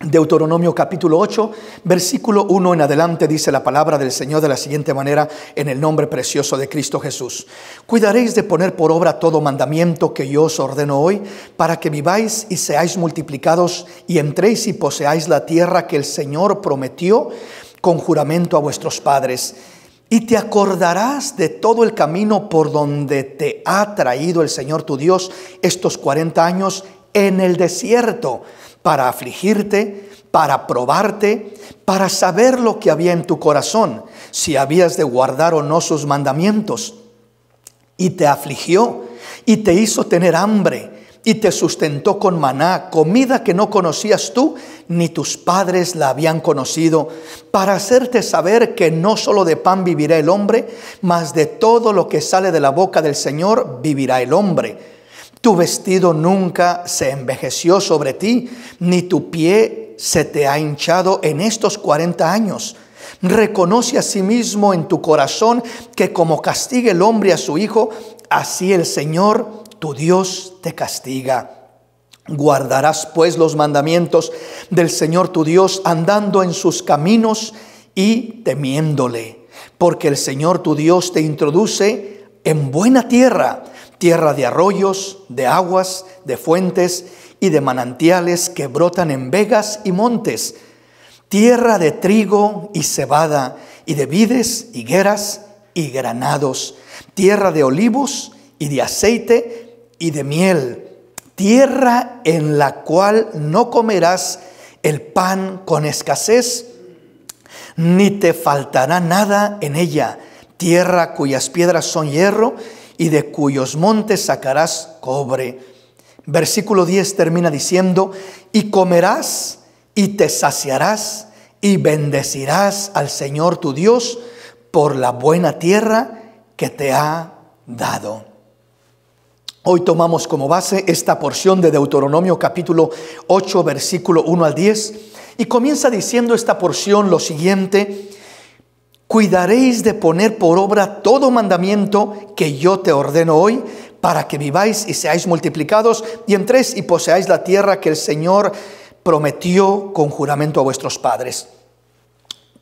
Deuteronomio capítulo 8, versículo 1 en adelante, dice la palabra del Señor de la siguiente manera, en el nombre precioso de Cristo Jesús. Cuidaréis de poner por obra todo mandamiento que yo os ordeno hoy, para que viváis y seáis multiplicados y entréis y poseáis la tierra que el Señor prometió con juramento a vuestros padres. Y te acordarás de todo el camino por donde te ha traído el Señor tu Dios estos 40 años en el desierto, para afligirte, para probarte, para saber lo que había en tu corazón, si habías de guardar o no sus mandamientos. Y te afligió, y te hizo tener hambre, y te sustentó con maná, comida que no conocías tú, ni tus padres la habían conocido, para hacerte saber que no solo de pan vivirá el hombre, mas de todo lo que sale de la boca del Señor vivirá el hombre. Tu vestido nunca se envejeció sobre ti, ni tu pie se te ha hinchado en estos 40 años. Reconoce asimismo en tu corazón que como castiga el hombre a su hijo, así el Señor tu Dios te castiga. Guardarás pues los mandamientos del Señor tu Dios, andando en sus caminos y temiéndole, porque el Señor tu Dios te introduce en buena tierra, tierra de arroyos, de aguas, de fuentes y de manantiales que brotan en vegas y montes, tierra de trigo y cebada, y de vides, higueras y granados, tierra de olivos y de aceite y de miel, tierra en la cual no comerás el pan con escasez, ni te faltará nada en ella, tierra cuyas piedras son hierro, y de cuyos montes sacarás cobre. Versículo 10 termina diciendo: y comerás y te saciarás y bendecirás al Señor tu Dios por la buena tierra que te ha dado. Hoy tomamos como base esta porción de Deuteronomio capítulo 8, versículo 1 al 10, y comienza diciendo esta porción lo siguiente: cuidaréis de poner por obra todo mandamiento que yo te ordeno hoy, para que viváis y seáis multiplicados y entréis y poseáis la tierra que el Señor prometió con juramento a vuestros padres.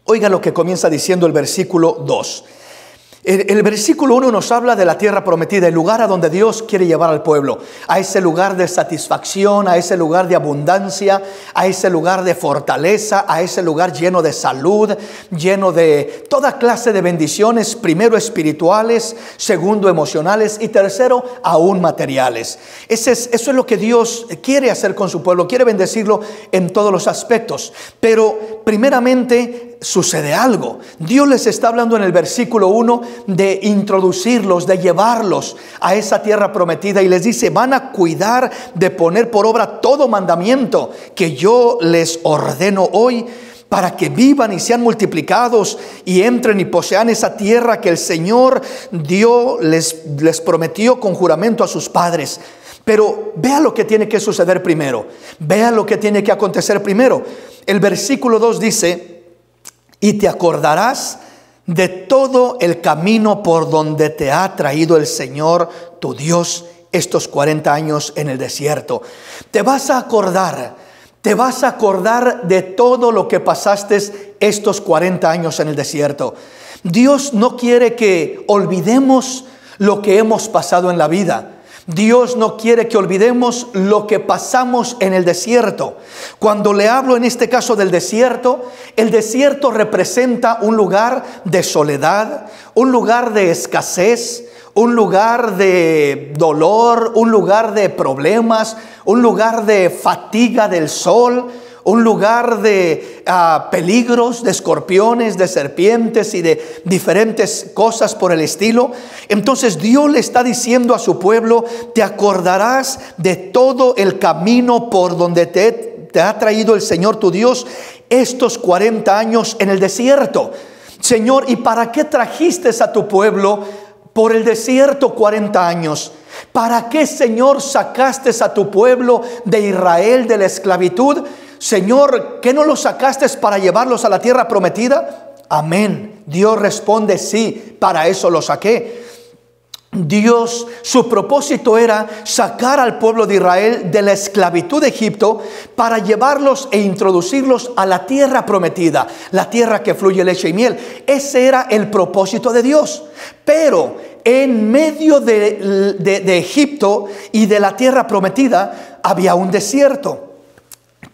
Oiga lo que comienza diciendo el versículo 2. El versículo 1 nos habla de la tierra prometida, el lugar a donde Dios quiere llevar al pueblo, a ese lugar de satisfacción, a ese lugar de abundancia, a ese lugar de fortaleza, a ese lugar lleno de salud, lleno de toda clase de bendiciones, primero espirituales, segundo emocionales y tercero aún materiales. Eso es lo que Dios quiere hacer con su pueblo, quiere bendecirlo en todos los aspectos. Pero primeramente sucede algo. Dios les está hablando en el versículo 1 de introducirlos, de llevarlos a esa tierra prometida, y les dice: van a cuidar de poner por obra todo mandamiento que yo les ordeno hoy, para que vivan y sean multiplicados y entren y posean esa tierra que el Señor Dios les prometió con juramento a sus padres. Pero vea lo que tiene que suceder primero, vea lo que tiene que acontecer primero. El versículo 2 dice: y te acordarás de todo el camino por donde te ha traído el Señor tu Dios estos 40 años en el desierto. Te vas a acordar de todo lo que pasaste estos 40 años en el desierto. Dios no quiere que olvidemos lo que hemos pasado en la vida. Dios no quiere que olvidemos lo que pasamos en el desierto. Cuando le hablo en este caso del desierto, el desierto representa un lugar de soledad, un lugar de escasez, un lugar de dolor, un lugar de problemas, un lugar de fatiga del sol, un lugar de peligros, de escorpiones, de serpientes y de diferentes cosas por el estilo. Entonces Dios le está diciendo a su pueblo: te acordarás de todo el camino por donde te ha traído el Señor tu Dios estos 40 años en el desierto. Señor, ¿y para qué trajiste a tu pueblo por el desierto 40 años? ¿Para qué, Señor, sacaste a tu pueblo de Israel de la esclavitud? Señor, ¿qué no los sacaste para llevarlos a la tierra prometida? Amén. Dios responde: sí, para eso los saqué. Dios, su propósito era sacar al pueblo de Israel de la esclavitud de Egipto para llevarlos e introducirlos a la tierra prometida, la tierra que fluye leche y miel. Ese era el propósito de Dios. Pero en medio de Egipto y de la tierra prometida había un desierto.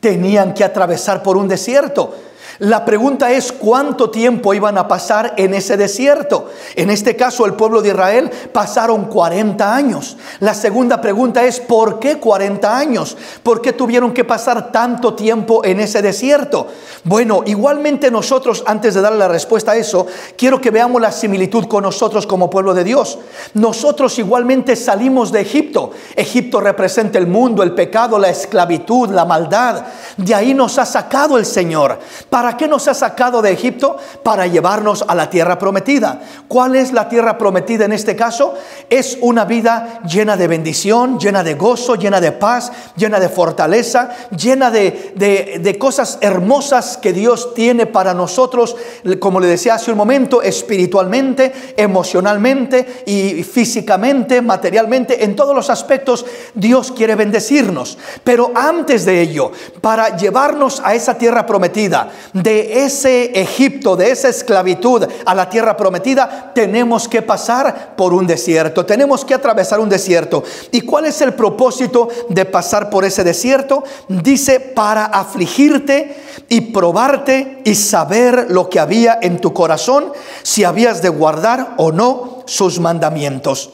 Tenían que atravesar por un desierto. La pregunta es, ¿cuánto tiempo iban a pasar en ese desierto? En este caso, el pueblo de Israel pasaron 40 años. La segunda pregunta es, ¿por qué 40 años? ¿Por qué tuvieron que pasar tanto tiempo en ese desierto? Bueno, igualmente nosotros, antes de darle la respuesta a eso, quiero que veamos la similitud con nosotros como pueblo de Dios. Nosotros igualmente salimos de Egipto. Egipto representa el mundo, el pecado, la esclavitud, la maldad. De ahí nos ha sacado el Señor. ¿Para qué nos ha sacado de Egipto? Para llevarnos a la tierra prometida. ¿Cuál es la tierra prometida en este caso? Es una vida llena de bendición, llena de gozo, llena de paz, llena de fortaleza, llena de cosas hermosas que Dios tiene para nosotros, como le decía hace un momento, espiritualmente, emocionalmente y físicamente, materialmente, en todos los aspectos Dios quiere bendecirnos. Pero antes de ello, para llevarnos a esa tierra prometida, de ese Egipto, de esa esclavitud a la tierra prometida, tenemos que pasar por un desierto, tenemos que atravesar un desierto. ¿Y cuál es el propósito de pasar por ese desierto? Dice, para afligirte y probarte y saber lo que había en tu corazón, si habías de guardar o no sus mandamientos.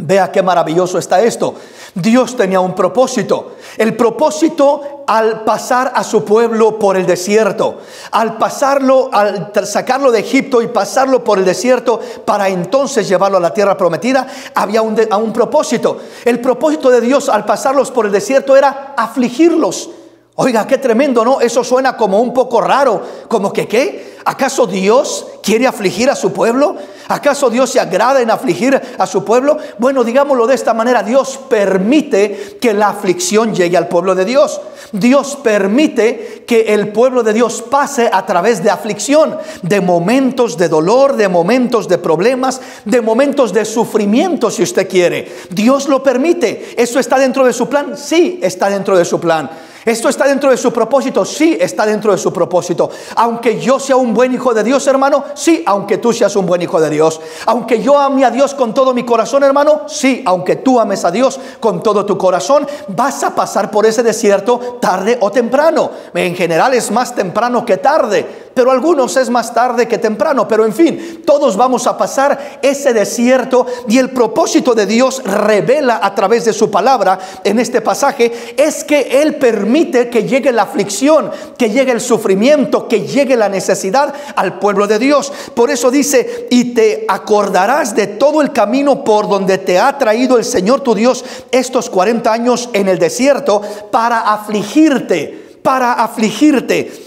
Vea qué maravilloso está esto. Dios tenía un propósito. El propósito al pasar a su pueblo por el desierto, al sacarlo de Egipto y pasarlo por el desierto para entonces llevarlo a la tierra prometida, había un propósito. El propósito de Dios al pasarlos por el desierto era afligirlos. Oiga, qué tremendo, ¿no? Eso suena como un poco raro, como que ¿qué? ¿Acaso Dios quiere afligir a su pueblo? ¿Acaso Dios se agrada en afligir a su pueblo? Bueno, digámoslo de esta manera, Dios permite que la aflicción llegue al pueblo de Dios. Dios permite que el pueblo de Dios pase a través de aflicción, de momentos de dolor, de momentos de problemas, de momentos de sufrimiento, si usted quiere. Dios lo permite. ¿Eso está dentro de su plan? Sí, está dentro de su plan. ¿Esto está dentro de su propósito? Sí, está dentro de su propósito. Aunque yo sea un buen hijo de Dios, hermano, sí, aunque tú seas un buen hijo de Dios. Aunque yo ame a Dios con todo mi corazón, hermano, sí, aunque tú ames a Dios con todo tu corazón, vas a pasar por ese desierto tarde o temprano. En general es más temprano que tarde, pero algunos es más tarde que temprano. Pero en fin, todos vamos a pasar ese desierto, y el propósito de Dios revela a través de su palabra en este pasaje es que Él permite que llegue la aflicción, que llegue el sufrimiento, que llegue la necesidad al pueblo de Dios. Por eso dice, y te acordarás de todo el camino por donde te ha traído el Señor tu Dios estos 40 años en el desierto para afligirte, para afligirte.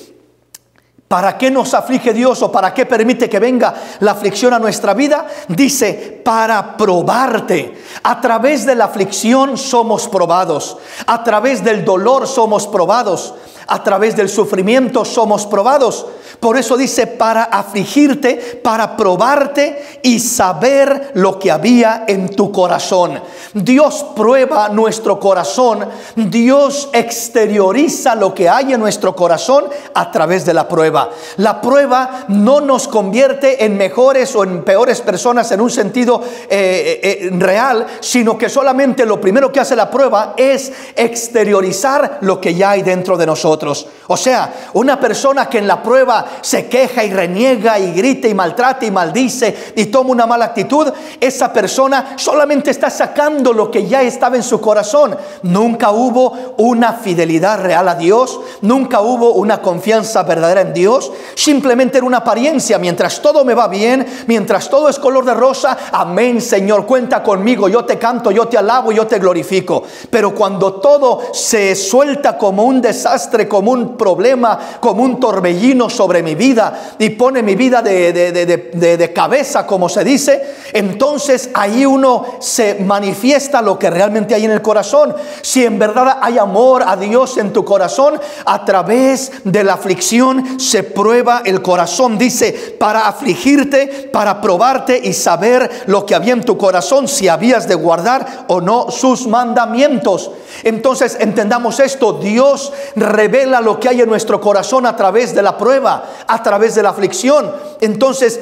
¿Para qué nos aflige Dios o para qué permite que venga la aflicción a nuestra vida? Dice, para probarte. A través de la aflicción somos probados. A través del dolor somos probados. A través del sufrimiento somos probados. Por eso dice, para afligirte, para probarte y saber lo que había en tu corazón. Dios prueba nuestro corazón. Dios exterioriza lo que hay en nuestro corazón a través de la prueba. La prueba no nos convierte en mejores o en peores personas en un sentido real, sino que solamente lo primero que hace la prueba es exteriorizar lo que ya hay dentro de nosotros. O sea, una persona que en la prueba se queja y reniega y grita y maltrata y maldice y toma una mala actitud, esa persona solamente está sacando lo que ya estaba en su corazón. Nunca hubo una fidelidad real a Dios, nunca hubo una confianza verdadera en Dios. Simplemente era una apariencia. Mientras todo me va bien, mientras todo es color de rosa, amén, Señor, cuenta conmigo, yo te canto, yo te alabo, yo te glorifico. Pero cuando todo se suelta como un desastre, como un problema, como un torbellino sobre mi vida y pone mi vida de cabeza, como se dice, entonces ahí uno se manifiesta lo que realmente hay en el corazón. Si en verdad hay amor a Dios en tu corazón, a través de la aflicción se se prueba el corazón, dice, para afligirte, para probarte y saber lo que había en tu corazón, si habías de guardar o no sus mandamientos. Entonces entendamos esto: Dios revela lo que hay en nuestro corazón a través de la prueba, a través de la aflicción. Entonces,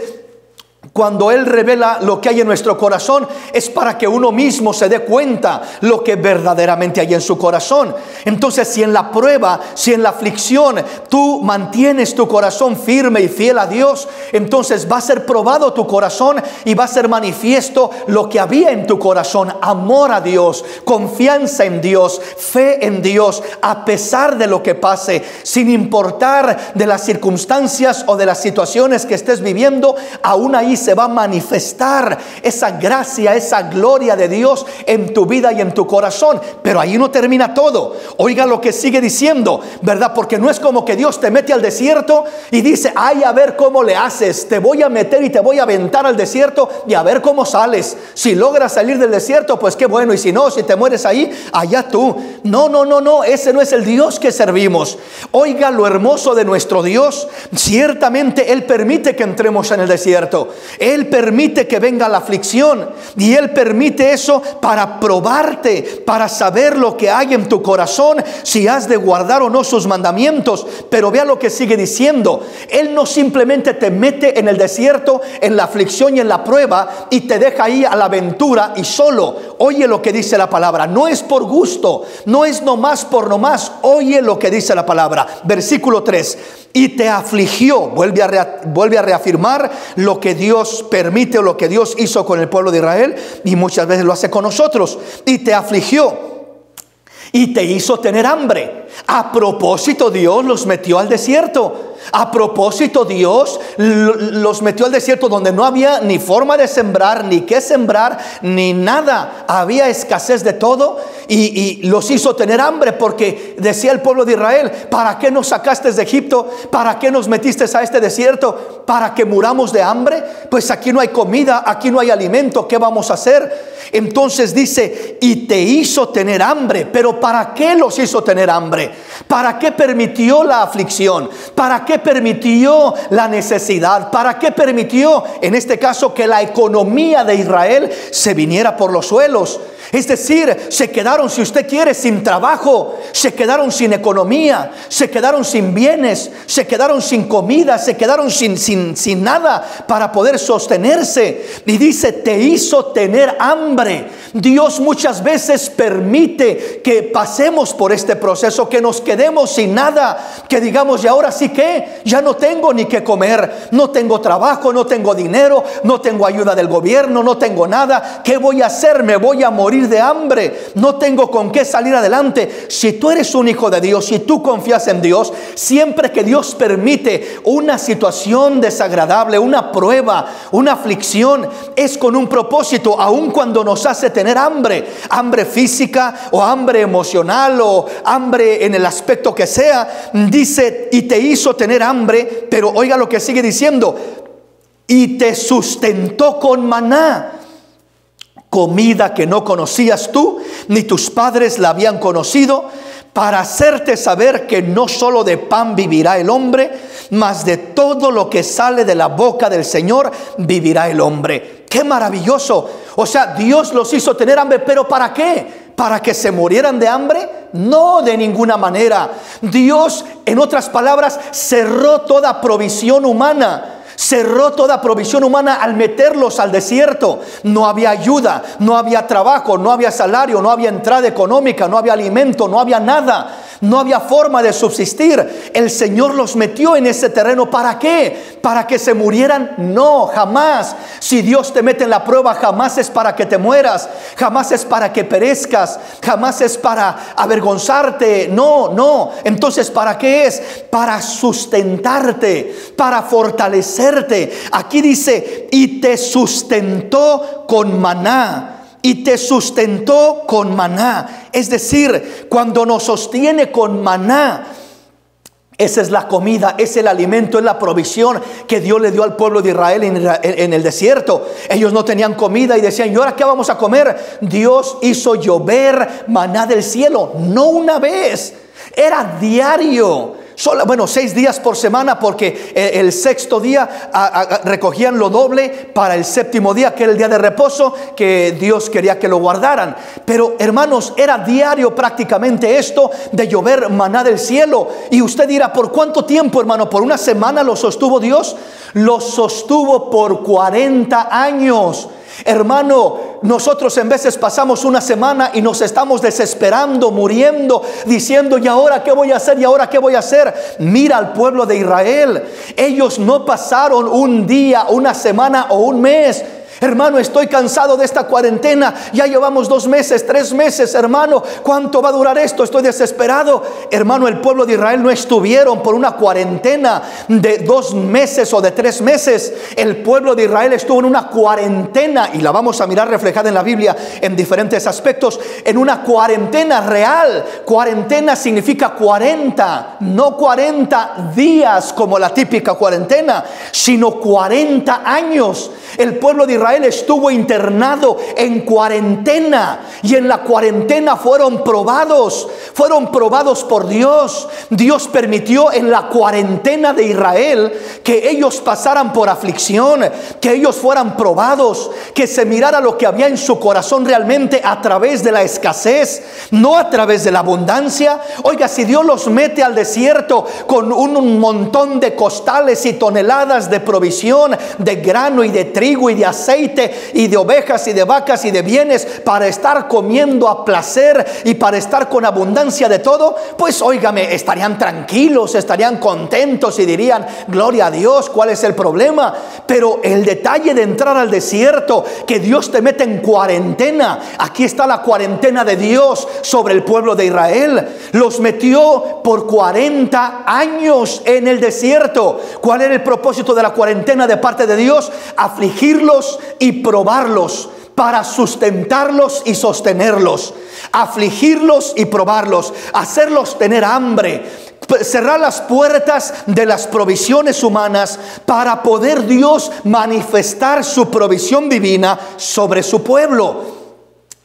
cuando Él revela lo que hay en nuestro corazón, es para que uno mismo se dé cuenta lo que verdaderamente hay en su corazón. Entonces, si en la prueba, si en la aflicción tú mantienes tu corazón firme y fiel a Dios, entonces va a ser probado tu corazón y va a ser manifiesto lo que había en tu corazón: amor a Dios, confianza en Dios, fe en Dios, a pesar de lo que pase, sin importar de las circunstancias o de las situaciones que estés viviendo. Aún ahí se va a manifestar esa gracia, esa gloria de Dios en tu vida y en tu corazón. Pero ahí no termina todo. Oiga lo que sigue diciendo, ¿verdad? Porque no es como que Dios te mete al desierto y dice: ay, a ver cómo le haces, te voy a meter y te voy a aventar al desierto y a ver cómo sales. Si logras salir del desierto, pues qué bueno, y si no, si te mueres ahí, allá tú. No, no, no, no, ese no es el Dios que servimos. Oiga lo hermoso de nuestro Dios. Ciertamente Él permite que entremos en el desierto, Él permite que venga la aflicción, y Él permite eso para probarte, para saber lo que hay en tu corazón, si has de guardar o no sus mandamientos. Pero vea lo que sigue diciendo: Él no simplemente te mete en el desierto, en la aflicción y en la prueba, y te deja ahí a la aventura y solo. Oye lo que dice la palabra. No es por gusto, no es nomás por nomás. Oye lo que dice la palabra. Versículo 3: y te afligió. Vuelve a reafirmar lo que Dios permite o lo que Dios hizo con el pueblo de Israel, y muchas veces lo hace con nosotros. Y te afligió y te hizo tener hambre. A propósito, Dios los metió al desierto. A propósito, Dios los metió al desierto, donde no había ni forma de sembrar, ni qué sembrar, ni nada. Había escasez de todo, y los hizo tener hambre, porque decía el pueblo de Israel: ¿para qué nos sacaste de Egipto? ¿Para qué nos metiste a este desierto? ¿Para que muramos de hambre? Pues aquí no hay comida, aquí no hay alimento, ¿qué vamos a hacer? Entonces dice: y te hizo tener hambre. ¿Pero para qué los hizo tener hambre? ¿Para qué permitió la aflicción? ¿Para qué permitió la necesidad? ¿Para qué permitió, en este caso, que la economía de Israel se viniera por los suelos? Es decir, se quedaron, si usted quiere, sin trabajo, se quedaron sin economía, se quedaron sin bienes, se quedaron sin comida, se quedaron sin nada para poder sostenerse. Y dice: te hizo tener hambre. Dios muchas veces permite que pasemos por este proceso, que nos quedemos sin nada, que digamos: y ahora sí que ya no tengo ni qué comer, no tengo trabajo, no tengo dinero, no tengo ayuda del gobierno, no tengo nada. ¿Qué voy a hacer? Me voy a morir de hambre, no tengo con qué salir adelante. Si tú eres un hijo de Dios, si tú confías en Dios, siempre que Dios permite una situación desagradable, una prueba, una aflicción, es con un propósito. Aun cuando nos hace tener hambre, hambre física o hambre emocional o hambre en el aspecto que sea, dice: y te hizo tener hambre. Pero oiga lo que sigue diciendo: y te sustentó con maná, comida que no conocías tú, ni tus padres la habían conocido, para hacerte saber que no solo de pan vivirá el hombre, mas de todo lo que sale de la boca del Señor vivirá el hombre. ¡Qué maravilloso! O sea, Dios los hizo tener hambre, ¿pero para qué? ¿Para que se murieran de hambre? No, de ninguna manera. Dios, en otras palabras, cerró toda provisión humana. Cerró toda provisión humana al meterlos al desierto. No había ayuda, no había trabajo, no había salario, no había entrada económica, no había alimento, no había nada. No había forma de subsistir. El Señor los metió en ese terreno. ¿Para qué? ¿Para que se murieran? No, jamás. Si Dios te mete en la prueba, jamás es para que te mueras, jamás es para que perezcas, jamás es para avergonzarte. No, no. Entonces, ¿para qué es? Para sustentarte, para fortalecerte. Aquí dice: y te sustentó con maná. Y te sustentó con maná. Es decir, cuando nos sostiene con maná, esa es la comida, es el alimento, es la provisión que Dios le dio al pueblo de Israel en el desierto. Ellos no tenían comida y decían: ¿y ahora qué vamos a comer? Dios hizo llover maná del cielo, no una vez, era diario. Bueno, 6 días por semana, porque el sexto día recogían lo doble para el séptimo día, que era el día de reposo, que Dios quería que lo guardaran. Pero hermanos, era diario prácticamente esto de llover maná del cielo. Y usted dirá, ¿por cuánto tiempo, hermano? ¿Por una semana lo sostuvo Dios? Lo sostuvo por 40 años. Hermano, nosotros en veces pasamos una semana y nos estamos desesperando, muriendo, diciendo, ¿y ahora qué voy a hacer? ¿Y ahora qué voy a hacer? Mira al pueblo de Israel. Ellos no pasaron un día, una semana o un mes. Hermano, estoy cansado de esta cuarentena. Ya llevamos 2 meses, 3 meses, hermano. ¿Cuánto va a durar esto? Estoy desesperado. Hermano, el pueblo de Israel no estuvieron por una cuarentena de 2 meses o de 3 meses. El pueblo de Israel estuvo en una cuarentena, y la vamos a mirar reflejada en la Biblia en diferentes aspectos. En una cuarentena real. Cuarentena significa 40, no 40 días como la típica cuarentena, sino 40 años. El pueblo de Israel estuvo internado en cuarentena, y en la cuarentena fueron probados por Dios. Dios permitió en la cuarentena de Israel que ellos pasaran por aflicción, que ellos fueran probados, que se mirara lo que había en su corazón realmente a través de la escasez, no a través de la abundancia. Oiga, si Dios los mete al desierto con un montón de costales y toneladas de provisión, de grano y de trigo y de aceite y de ovejas y de vacas y de bienes, para estar comiendo a placer y para estar con abundancia de todo, pues óigame, estarían tranquilos, estarían contentos y dirían, gloria a Dios, ¿cuál es el problema? Pero el detalle de entrar al desierto, que Dios te mete en cuarentena. Aquí está la cuarentena de Dios sobre el pueblo de Israel. Los metió por 40 años en el desierto. ¿Cuál era el propósito de la cuarentena de parte de Dios? Afligirlos y probarlos, para sustentarlos y sostenerlos. Afligirlos y probarlos, hacerlos tener hambre, cerrar las puertas de las provisiones humanas para poder Dios manifestar su provisión divina sobre su pueblo.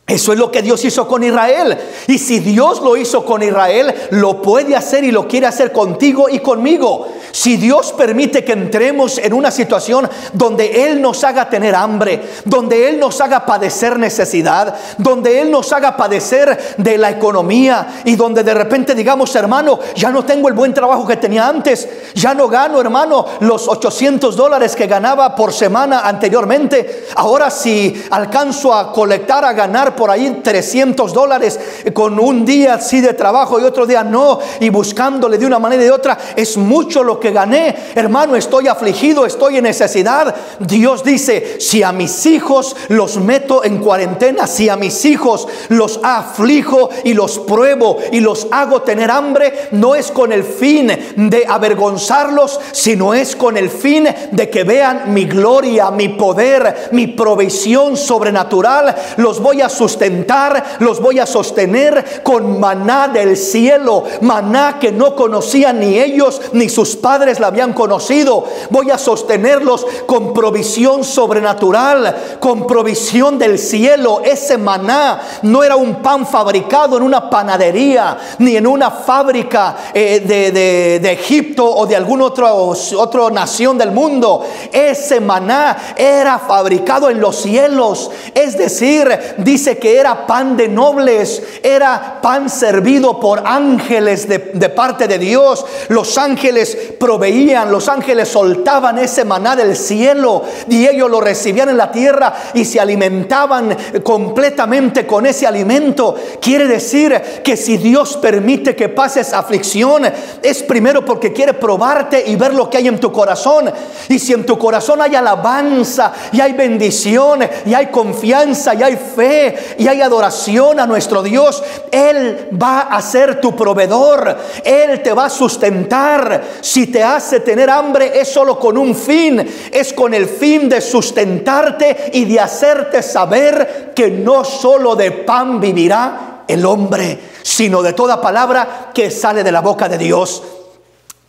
Eso es lo que Dios hizo con Israel. Y si Dios lo hizo con Israel, lo puede hacer y lo quiere hacer contigo y conmigo. Si Dios permite que entremos en una situación donde Él nos haga tener hambre, donde Él nos haga padecer necesidad, donde Él nos haga padecer de la economía, y donde de repente digamos, hermano, ya no tengo el buen trabajo que tenía antes, ya no gano, hermano, los $800 que ganaba por semana anteriormente. Ahora si alcanzo a colectar, a ganar por ahí $300 con un día sí de trabajo y otro día no, y buscándole de una manera y de otra, es mucho lo que gané. Hermano, estoy afligido, estoy en necesidad. Dios dice, si a mis hijos los meto en cuarentena, si a mis hijos los aflijo y los pruebo y los hago tener hambre, no es con el fin de avergonzarlos, sino es con el fin de que vean mi gloria, mi poder, mi provisión sobrenatural. Los voy a sustentar, los voy a sostener con maná del cielo, maná que no conocían ni ellos ni sus padres la habían conocido. Voy a sostenerlos con provisión sobrenatural, con provisión del cielo. Ese maná no era un pan fabricado en una panadería ni en una fábrica de Egipto o de alguna otra nación del mundo. Ese maná era fabricado en los cielos, es decir, dice que era pan de nobles, era pan servido por ángeles de parte de Dios. Los ángeles proveían, los ángeles soltaban ese maná del cielo y ellos lo recibían en la tierra y se alimentaban completamente con ese alimento. Quiere decir que si Dios permite que pases aflicción, es primero porque quiere probarte y ver lo que hay en tu corazón. Y si en tu corazón hay alabanza y hay bendición y hay confianza y hay fe y hay adoración a nuestro Dios, Él va a ser tu proveedor, Él te va a sustentar. Si te hace tener hambre, es solo con un fin, es con el fin de sustentarte y de hacerte saber que no solo de pan vivirá el hombre, sino de toda palabra que sale de la boca de Dios.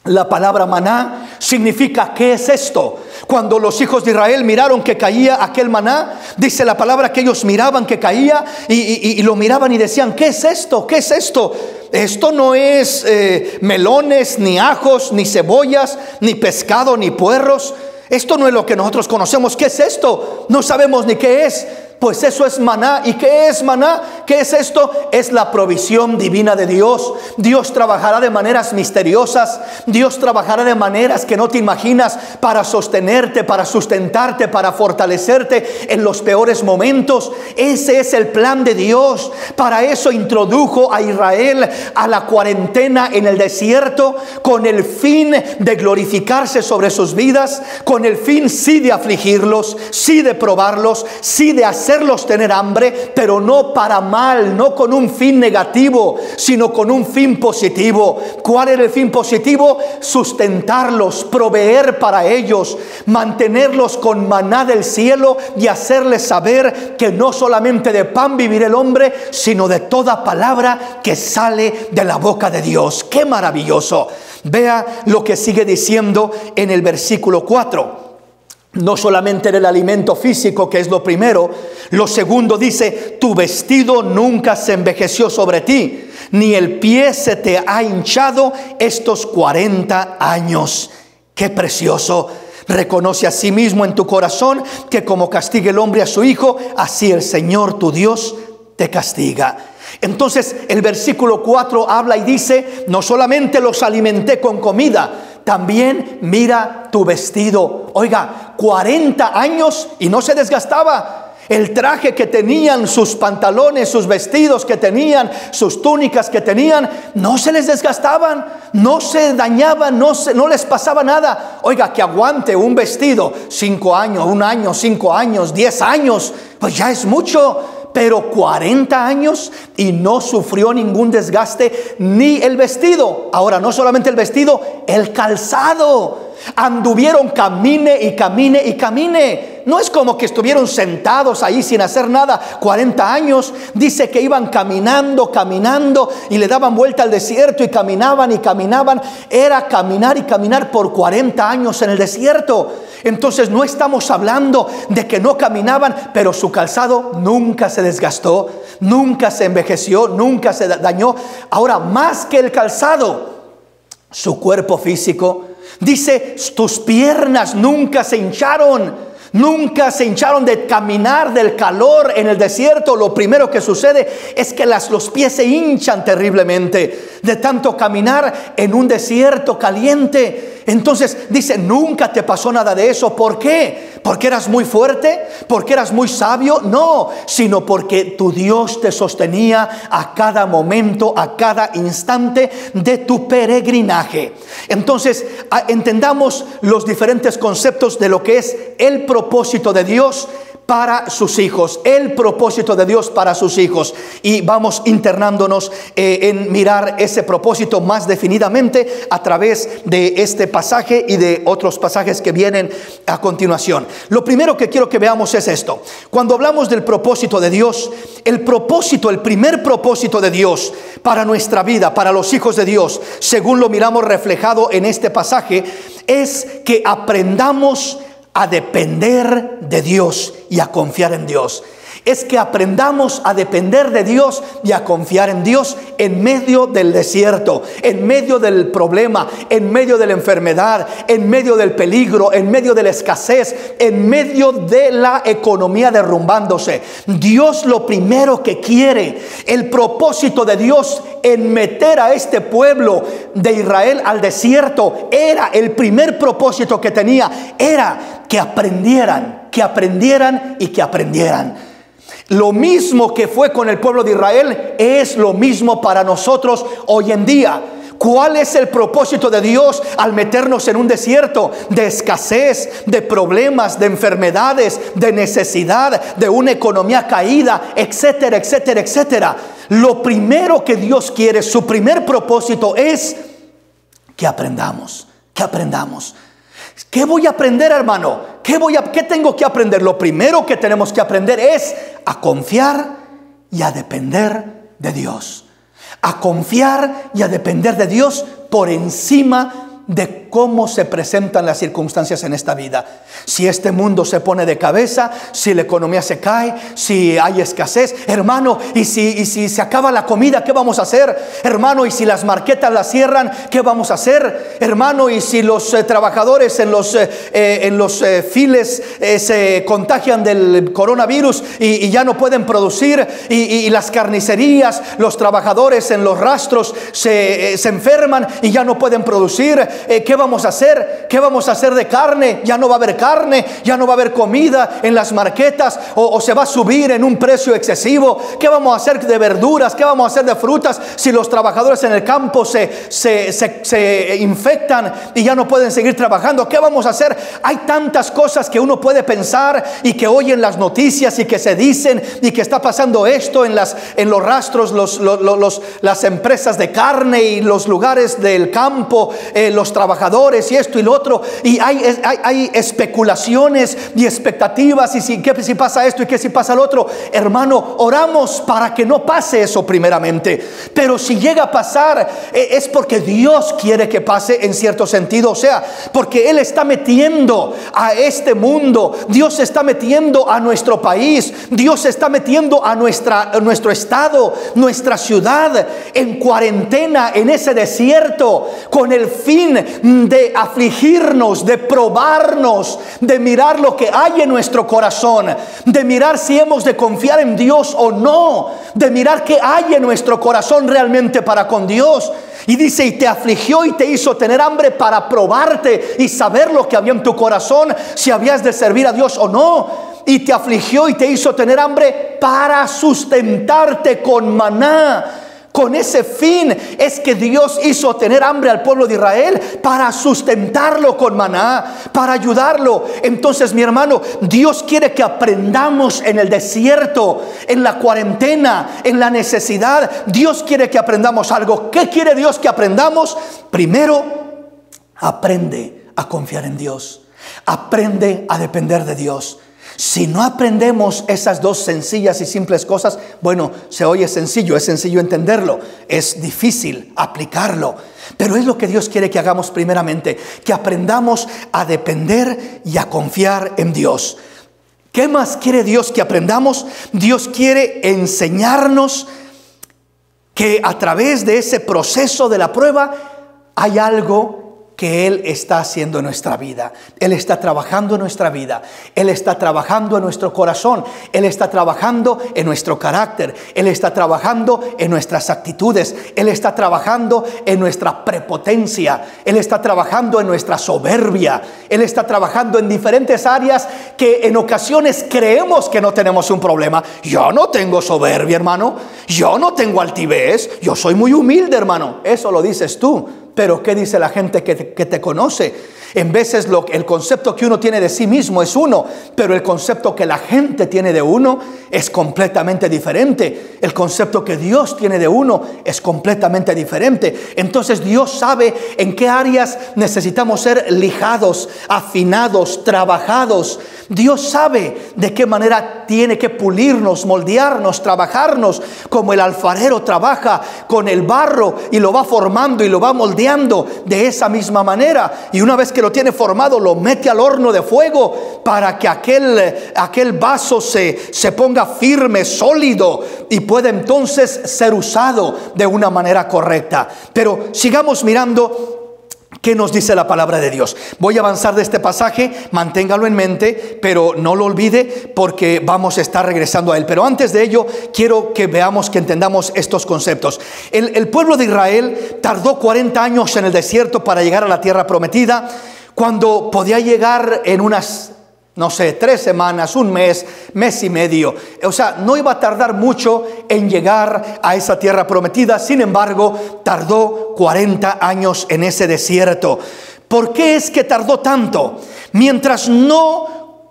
La palabra maná significa, ¿qué es esto? Cuando los hijos de Israel miraron que caía aquel maná, dice la palabra que ellos miraban que caía y lo miraban y decían, ¿qué es esto? ¿Qué es esto? esto no es melones, ni ajos, ni cebollas, ni pescado, ni puerros. Esto no es lo que nosotros conocemos. ¿Qué es esto? No sabemos ni qué es. Pues eso es maná. ¿Y qué es maná? ¿Qué es esto? Es la provisión divina de Dios. Dios trabajará de maneras misteriosas. Dios trabajará de maneras que no te imaginas para sostenerte, para sustentarte, para fortalecerte en los peores momentos. Ese es el plan de Dios. Para eso introdujo a Israel a la cuarentena en el desierto, con el fin de glorificarse sobre sus vidas, con el fin sí de afligirlos, sí de probarlos, sí de hacerlos tener hambre, pero no para mal, no con un fin negativo, sino con un fin positivo. ¿Cuál era el fin positivo? Sustentarlos, proveer para ellos, mantenerlos con maná del cielo y hacerles saber que no solamente de pan vivirá el hombre, sino de toda palabra que sale de la boca de Dios. ¡Qué maravilloso! Vea lo que sigue diciendo en el versículo 4. No solamente era el alimento físico, que es lo primero. Lo segundo dice: tu vestido nunca se envejeció sobre ti, ni el pie se te ha hinchado estos 40 años. ¡Qué precioso! Reconoce a sí mismo en tu corazón que como castiga el hombre a su hijo, así el Señor tu Dios te castiga. Entonces el versículo 4 habla y dice: no solamente los alimenté con comida, también mira tu vestido. Oiga, 40 años y no se desgastaba. El traje que tenían, sus pantalones, sus vestidos que tenían, sus túnicas que tenían, no se les desgastaban, no se dañaban, no les pasaba nada. Oiga, que aguante un vestido 5 años, 1 año, 5 años, 10 años, pues ya es mucho. Pero 40 años y no sufrió ningún desgaste, ni el vestido. Ahora, no solamente el vestido, el calzado. Anduvieron camine y camine y camine. No es como que estuvieron sentados ahí sin hacer nada 40 años. Dice que iban caminando, caminando y le daban vuelta al desierto y caminaban y caminaban. Era caminar y caminar por 40 años en el desierto. Entonces no estamos hablando de que no caminaban, pero su calzado nunca se desgastó, nunca se envejeció, nunca se dañó. Ahora, más que el calzado, su cuerpo físico. Dice: tus piernas nunca se hincharon. Nunca se hincharon de caminar, del calor en el desierto. Lo primero que sucede es que los pies se hinchan terriblemente de tanto caminar en un desierto caliente. Entonces dice: nunca te pasó nada de eso. ¿Por qué? ¿Porque eras muy fuerte? ¿Porque eras muy sabio? No, sino porque tu Dios te sostenía a cada momento, a cada instante de tu peregrinaje. Entonces entendamos los diferentes conceptos de lo que es el propósito de Dios para sus hijos, el propósito de Dios para sus hijos. Y vamos internándonos en mirar ese propósito más definidamente a través de este pasaje y de otros pasajes que vienen a continuación. Lo primero que quiero que veamos es esto. Cuando hablamos del propósito de Dios, el primer propósito de Dios para nuestra vida, para los hijos de Dios, según lo miramos reflejado en este pasaje, es que aprendamos a depender de Dios y a confiar en Dios. Es que aprendamos a depender de Dios y a confiar en Dios en medio del desierto, en medio del problema, en medio de la enfermedad, en medio del peligro, en medio de la escasez, en medio de la economía derrumbándose. Dios lo primero que quiere, el propósito de Dios en meter a este pueblo de Israel al desierto, era el primer propósito que tenía, era que aprendieran y que aprendieran. Lo mismo que fue con el pueblo de Israel es lo mismo para nosotros hoy en día. ¿Cuál es el propósito de Dios al meternos en un desierto de escasez, de problemas, de enfermedades, de necesidad, de una economía caída, etcétera, etcétera, etcétera? Lo primero que Dios quiere, su primer propósito es que aprendamos, que aprendamos. ¿Qué voy a aprender, hermano? ¿Qué tengo que aprender? Lo primero que tenemos que aprender es a confiar y a depender de Dios. A confiar y a depender de Dios por encima de cómo se presentan las circunstancias en esta vida. Si este mundo se pone de cabeza, si la economía se cae, si hay escasez, hermano, y si se acaba la comida, ¿qué vamos a hacer? Hermano, y si las marquetas las cierran, ¿qué vamos a hacer? Hermano, y si los trabajadores en los files se contagian del coronavirus y ya no pueden producir, y las carnicerías, los trabajadores en los rastros se enferman y ya no pueden producir, ¿qué vamos a hacer? ¿Qué vamos a hacer de carne? Ya no va a haber carne, ya no va a haber comida en las marquetas, o se va a subir en un precio excesivo. ¿Qué vamos a hacer de verduras? ¿Qué vamos a hacer de frutas si los trabajadores en el campo se infectan y ya no pueden seguir trabajando? ¿Qué vamos a hacer? Hay tantas cosas que uno puede pensar y que oyen las noticias y que se dicen, y que está pasando esto en los rastros, las empresas de carne y los lugares del campo, los trabajadores y esto y lo otro, y hay especulaciones y expectativas, y ¿qué si pasa esto y qué si pasa lo otro? Hermano, oramos para que no pase eso primeramente, pero si llega a pasar, es porque Dios quiere que pase en cierto sentido, o sea, porque Él está metiendo a este mundo, Dios está metiendo a nuestro país, Dios está metiendo a nuestro estado, nuestra ciudad en cuarentena, en ese desierto, con el fin de afligirnos, de probarnos, de mirar lo que hay en nuestro corazón, de mirar si hemos de confiar en Dios o no, de mirar qué hay en nuestro corazón realmente para con Dios. Y dice, y te afligió y te hizo tener hambre para probarte y saber lo que había en tu corazón, si habías de servir a Dios o no. Y te afligió y te hizo tener hambre para sustentarte con maná. Con ese fin es que Dios hizo tener hambre al pueblo de Israel, para sustentarlo con maná, para ayudarlo. Entonces, mi hermano, Dios quiere que aprendamos en el desierto, en la cuarentena, en la necesidad. Dios quiere que aprendamos algo. ¿Qué quiere Dios que aprendamos? Primero, aprende a confiar en Dios. Aprende a depender de Dios. Si no aprendemos esas dos sencillas y simples cosas, bueno, se oye sencillo, es sencillo entenderlo, es difícil aplicarlo, pero es lo que Dios quiere que hagamos primeramente, que aprendamos a depender y a confiar en Dios. ¿Qué más quiere Dios que aprendamos? Dios quiere enseñarnos que a través de ese proceso de la prueba hay algo que Él está haciendo en nuestra vida. Él está trabajando en nuestra vida. Él está trabajando en nuestro corazón. Él está trabajando en nuestro carácter. Él está trabajando en nuestras actitudes. Él está trabajando en nuestra prepotencia. Él está trabajando en nuestra soberbia. Él está trabajando en diferentes áreas que en ocasiones creemos que no tenemos un problema. Yo no tengo soberbia, hermano. Yo no tengo altivez. Yo soy muy humilde, hermano. Eso lo dices tú. Pero ¿qué dice la gente que te conoce? En veces el concepto que uno tiene de sí mismo es uno, pero el concepto que la gente tiene de uno es completamente diferente. El concepto que Dios tiene de uno es completamente diferente. Entonces Dios sabe en qué áreas necesitamos ser lijados, afinados, trabajados. Dios sabe de qué manera tiene que pulirnos, moldearnos, trabajarnos, como el alfarero trabaja con el barro y lo va formando y lo va moldeando de esa misma manera. Y una vez que lo tiene formado, lo mete al horno de fuego para que aquel vaso se ponga firme, sólido, y pueda entonces ser usado de una manera correcta. Pero sigamos mirando ¿qué nos dice la palabra de Dios? Voy a avanzar de este pasaje, manténgalo en mente, pero no lo olvide porque vamos a estar regresando a él. Pero antes de ello, quiero que veamos, que entendamos estos conceptos. El pueblo de Israel tardó 40 años en el desierto para llegar a la tierra prometida, cuando podía llegar en unas, 3 semanas, un mes, mes y medio. O sea, no iba a tardar mucho en llegar a esa tierra prometida. Sin embargo, tardó 40 años en ese desierto. ¿Por qué es que tardó tanto? Mientras no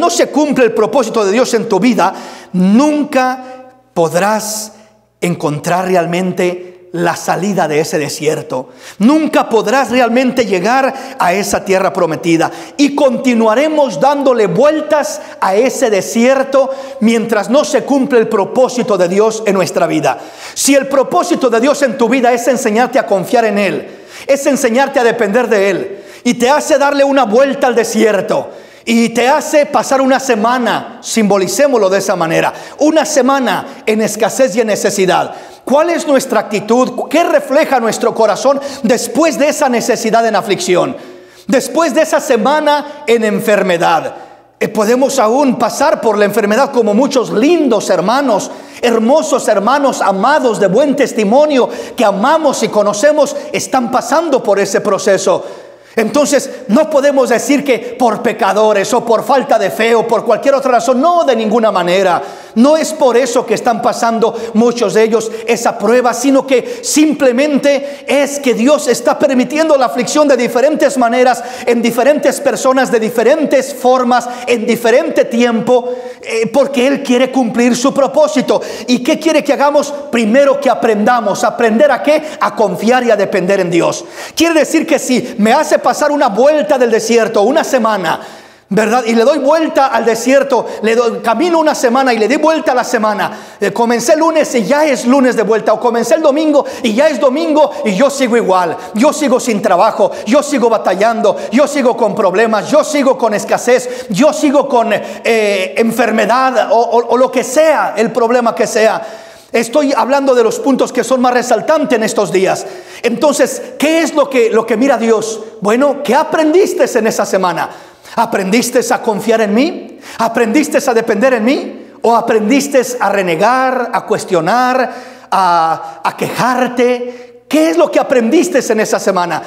se cumple el propósito de Dios en tu vida, nunca podrás encontrar realmente la salida de ese desierto. Nunca podrás realmente llegar a esa tierra prometida, y continuaremos dándole vueltas a ese desierto mientras no se cumple el propósito de Dios en nuestra vida. Si el propósito de Dios en tu vida es enseñarte a confiar en Él, es enseñarte a depender de Él. Y te hace darle una vuelta al desierto. Y te hace pasar una semana, simbolicémoslo de esa manera, una semana en escasez y en necesidad. ¿Cuál es nuestra actitud? ¿Qué refleja nuestro corazón después de esa necesidad en aflicción? Después de esa semana en enfermedad. Podemos aún pasar por la enfermedad como muchos lindos hermanos, hermosos hermanos, amados de buen testimonio, que amamos y conocemos, están pasando por ese proceso. Entonces no podemos decir que por pecadores o por falta de fe o por cualquier otra razón. No, de ninguna manera. No es por eso que están pasando muchos de ellos esa prueba, sino que simplemente es que Dios está permitiendo la aflicción de diferentes maneras, en diferentes personas, de diferentes formas, en diferente tiempo, porque Él quiere cumplir su propósito. ¿Y qué quiere que hagamos? Primero que aprendamos. ¿Aprender a qué? A confiar y a depender en Dios. Quiere decir que si me hace pasar una vuelta del desierto, una semana, ¿verdad? Y le doy vuelta al desierto, camino una semana y le doy vuelta a la semana. Comencé el lunes y ya es lunes de vuelta. O comencé el domingo y ya es domingo y yo sigo igual. Yo sigo sin trabajo, yo sigo batallando, yo sigo con problemas, yo sigo con escasez, yo sigo con enfermedad o lo que sea, el problema que sea. Estoy hablando de los puntos que son más resaltantes en estos días. Entonces, ¿qué es lo que mira Dios? Bueno, ¿qué aprendiste en esa semana? ¿Aprendiste a confiar en mí? ¿Aprendiste a depender en mí? ¿O aprendiste a renegar, a cuestionar, a quejarte? ¿Qué es lo que aprendiste en esa semana?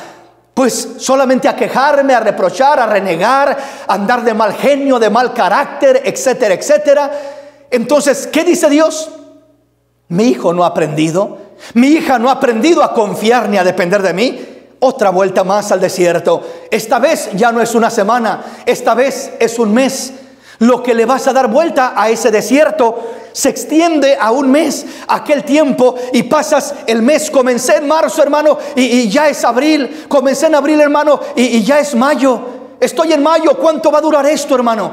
Pues solamente a quejarme, a reprochar, a renegar, a andar de mal genio, de mal carácter, etcétera, etcétera. Entonces, ¿qué dice Dios? Mi hijo no ha aprendido, mi hija no ha aprendido a confiar ni a depender de mí. Otra vuelta más al desierto. Esta vez ya no es una semana, esta vez es un mes. Lo que le vas a dar vuelta a ese desierto se extiende a un mes, aquel tiempo, y pasas el mes. Comencé en marzo, hermano, y ya es abril. Comencé en abril, hermano, y ya es mayo. Estoy en mayo. ¿Cuánto va a durar esto, hermano?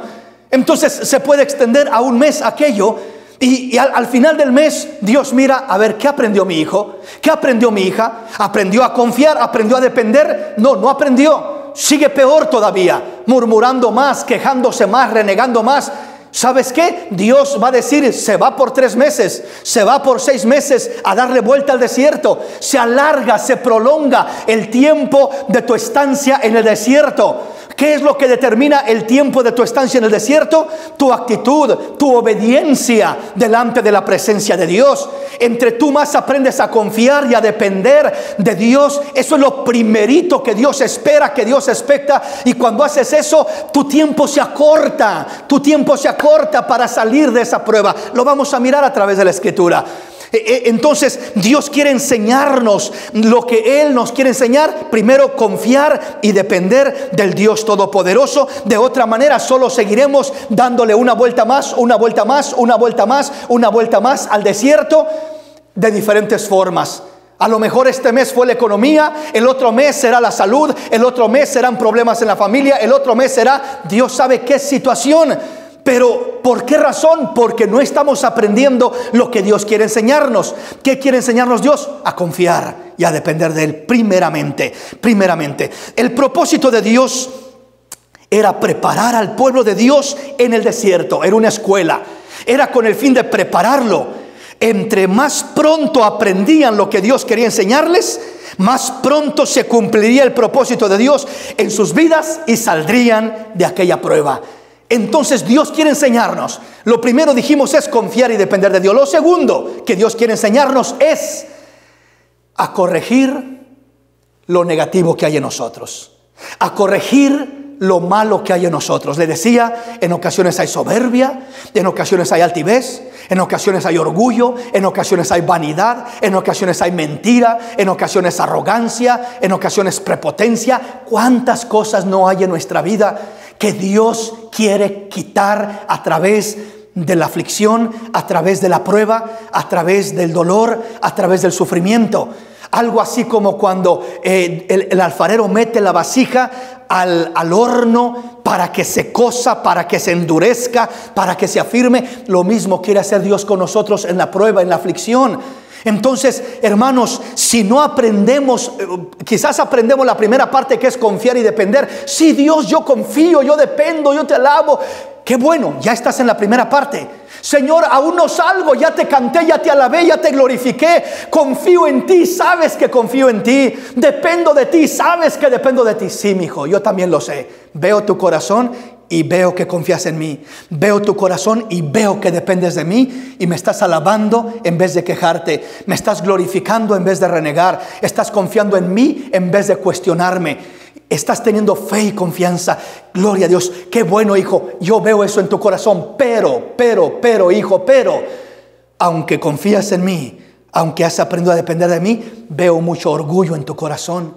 Entonces se puede extender a un mes aquello. Y al final del mes, Dios mira, a ver, ¿qué aprendió mi hijo? ¿Qué aprendió mi hija? ¿Aprendió a confiar? ¿Aprendió a depender? No, no aprendió. Sigue peor todavía, murmurando más, quejándose más, renegando más. ¿Sabes qué? Dios va a decir, se va por 3 meses, se va por 6 meses a darle vuelta al desierto. Se alarga, se prolonga el tiempo de tu estancia en el desierto. ¿Qué es lo que determina el tiempo de tu estancia en el desierto? Tu actitud, tu obediencia delante de la presencia de Dios. Entre tú más aprendes a confiar y a depender de Dios, eso es lo primerito que Dios espera, que Dios expecta. Y cuando haces eso, tu tiempo se acorta. Tu tiempo se acorta para salir de esa prueba. Lo vamos a mirar a través de la Escritura. Entonces Dios quiere enseñarnos lo que Él nos quiere enseñar. Primero, confiar y depender del Dios Todopoderoso. De otra manera solo seguiremos dándole una vuelta más, una vuelta más, una vuelta más, una vuelta más al desierto de diferentes formas. A lo mejor este mes fue la economía, el otro mes será la salud, el otro mes serán problemas en la familia, el otro mes será Dios sabe qué situación. Pero ¿por qué razón? Porque no estamos aprendiendo lo que Dios quiere enseñarnos. ¿Qué quiere enseñarnos Dios? A confiar y a depender de Él primeramente. El propósito de Dios era preparar al pueblo de Dios en el desierto. Era una escuela. Era con el fin de prepararlo. Entre más pronto aprendían lo que Dios quería enseñarles, más pronto se cumpliría el propósito de Dios en sus vidas y saldrían de aquella prueba. Entonces Dios quiere enseñarnos. Lo primero dijimos es confiar y depender de Dios. Lo segundo que Dios quiere enseñarnos es a corregir lo negativo que hay en nosotros, a corregir lo malo que hay en nosotros. Le decía, en ocasiones hay soberbia, en ocasiones hay altivez, en ocasiones hay orgullo, en ocasiones hay vanidad, en ocasiones hay mentira, en ocasiones arrogancia, en ocasiones prepotencia. ¿Cuántas cosas no hay en nuestra vida que Dios quiere quitar a través de la aflicción, a través de la prueba, a través del dolor, a través del sufrimiento? Algo así como cuando el alfarero mete la vasija al horno para que se cosa, para que se endurezca, para que se afirme. Lo mismo quiere hacer Dios con nosotros en la prueba, en la aflicción. Entonces, hermanos, si no aprendemos, quizás aprendemos la primera parte, que es confiar y depender. Sí, Dios, yo confío, yo dependo, yo te alabo. Qué bueno, ya estás en la primera parte. Señor, aún no salgo, ya te canté, ya te alabé, ya te glorifiqué. Confío en ti, sabes que confío en ti. Dependo de ti, sabes que dependo de ti. Sí, mi hijo, yo también lo sé. Veo tu corazón y veo que confías en mí. Veo tu corazón y veo que dependes de mí, y me estás alabando en vez de quejarte. Me estás glorificando en vez de renegar. Estás confiando en mí en vez de cuestionarme. Estás teniendo fe y confianza. Gloria a Dios. Qué bueno, hijo. Yo veo eso en tu corazón. Pero, hijo, aunque confías en mí, aunque has aprendido a depender de mí, veo mucho orgullo en tu corazón.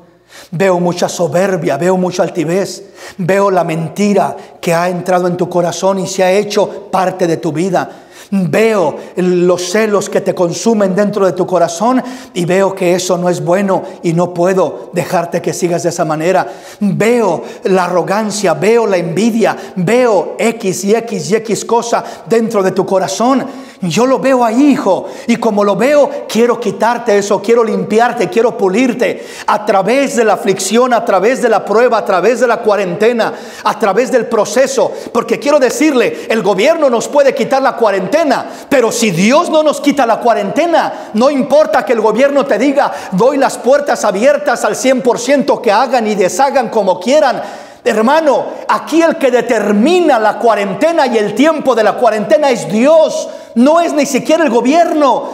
Veo mucha soberbia, veo mucha altivez. Veo la mentira que ha entrado en tu corazón y se ha hecho parte de tu vida. Veo los celos que te consumen dentro de tu corazón, y veo que eso no es bueno y no puedo dejarte que sigas de esa manera. Veo la arrogancia, veo la envidia, veo X y X cosa dentro de tu corazón. Yo lo veo ahí, hijo, y como lo veo, quiero quitarte eso, quiero limpiarte, quiero pulirte a través de la aflicción, a través de la prueba, a través de la cuarentena, a través del proceso. Porque quiero decirle, el gobierno nos puede quitar la cuarentena, pero si Dios no nos quita la cuarentena, no importa que el gobierno te diga, doy las puertas abiertas al 100%, que hagan y deshagan como quieran. Hermano, aquí el que determina la cuarentena y el tiempo de la cuarentena es Dios, no es ni siquiera el gobierno.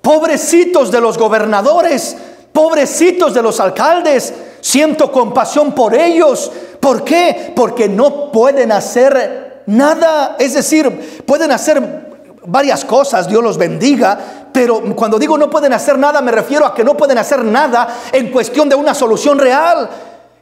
Pobrecitos de los gobernadores, pobrecitos de los alcaldes, siento compasión por ellos. ¿Por qué? Porque no pueden hacer nada. Es decir, pueden hacer varias cosas, Dios los bendiga, pero cuando digo no pueden hacer nada, me refiero a que no pueden hacer nada en cuestión de una solución real.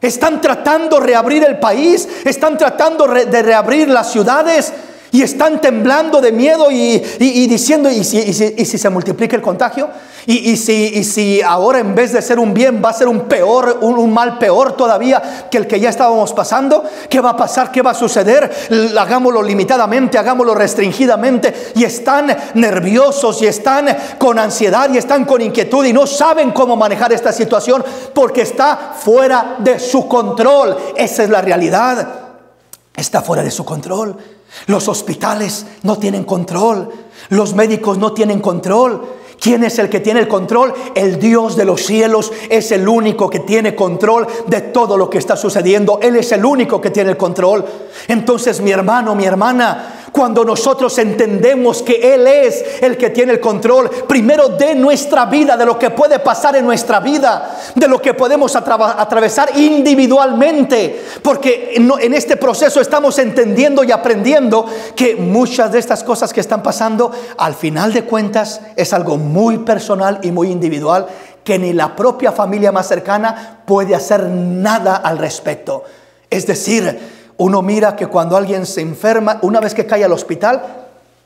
Están tratando de reabrir el país, están tratando de reabrir las ciudades, y están temblando de miedo y diciendo, ¿y si se multiplica el contagio? ¿Y si ahora en vez de ser un bien va a ser un mal peor todavía que el que ya estábamos pasando? ¿Qué va a pasar? ¿Qué va a suceder? Hagámoslo limitadamente, hagámoslo restringidamente. Y están nerviosos, y están con ansiedad, y están con inquietud, y no saben cómo manejar esta situación porque está fuera de su control. Esa es la realidad. Está fuera de su control. Los hospitales no tienen control. Los médicos no tienen control. ¿Quién es el que tiene el control? El Dios de los cielos es el único que tiene control de todo lo que está sucediendo. Él es el único que tiene el control. Entonces, mi hermano, mi hermana, cuando nosotros entendemos que Él es el que tiene el control, primero de nuestra vida, de lo que puede pasar en nuestra vida, de lo que podemos atravesar individualmente, porque en este proceso estamos entendiendo y aprendiendo que muchas de estas cosas que están pasando, al final de cuentas, es algo muy personal y muy individual, que ni la propia familia más cercana puede hacer nada al respecto. Es decir, uno mira que cuando alguien se enferma, una vez que cae al hospital,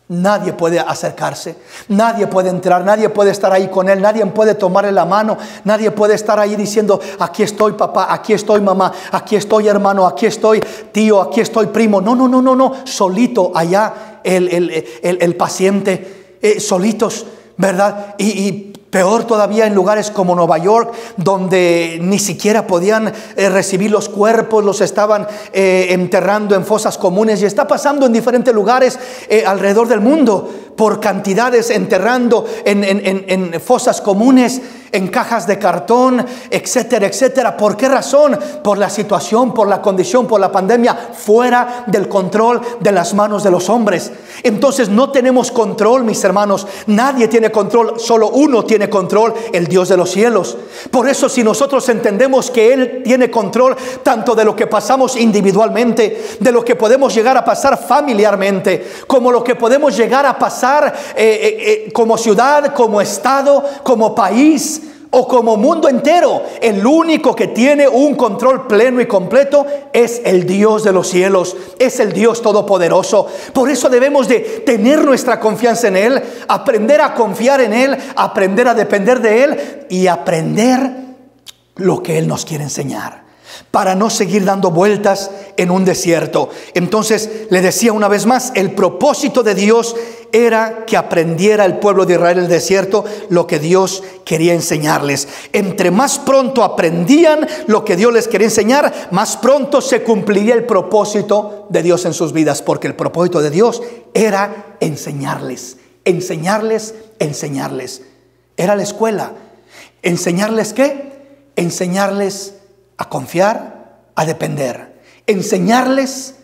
nadie puede acercarse, nadie puede entrar, nadie puede estar ahí con él, nadie puede tomarle la mano, nadie puede estar ahí diciendo, aquí estoy papá, aquí estoy mamá, aquí estoy hermano, aquí estoy tío, aquí estoy primo. No, solito allá el paciente, solitos, ¿verdad? Y peor todavía en lugares como Nueva York, donde ni siquiera podían recibir los cuerpos, los estaban enterrando en fosas comunes, y está pasando en diferentes lugares alrededor del mundo, por cantidades, enterrando en fosas comunes, en cajas de cartón, etcétera, etcétera. ¿Por qué razón? Por la situación, por la condición, por la pandemia, fuera del control de las manos de los hombres. Entonces no tenemos control, mis hermanos. Nadie tiene control, solo uno tiene control, el Dios de los cielos. Por eso, si nosotros entendemos que Él tiene control tanto de lo que pasamos individualmente, de lo que podemos llegar a pasar familiarmente, como lo que podemos llegar a pasar como ciudad, como estado, como país o como mundo entero, el único que tiene un control pleno y completo es el Dios de los cielos, es el Dios todopoderoso. Por eso debemos de tener nuestra confianza en Él, aprender a confiar en Él, aprender a depender de Él y aprender lo que Él nos quiere enseñar, para no seguir dando vueltas en un desierto. Entonces, le decía una vez más, el propósito de Dios era que aprendiera el pueblo de Israel en el desierto lo que Dios quería enseñarles. Entre más pronto aprendían lo que Dios les quería enseñar, más pronto se cumpliría el propósito de Dios en sus vidas, porque el propósito de Dios era enseñarles, enseñarles, enseñarles. Era la escuela. ¿Enseñarles qué? Enseñarles a confiar, a depender. Enseñarles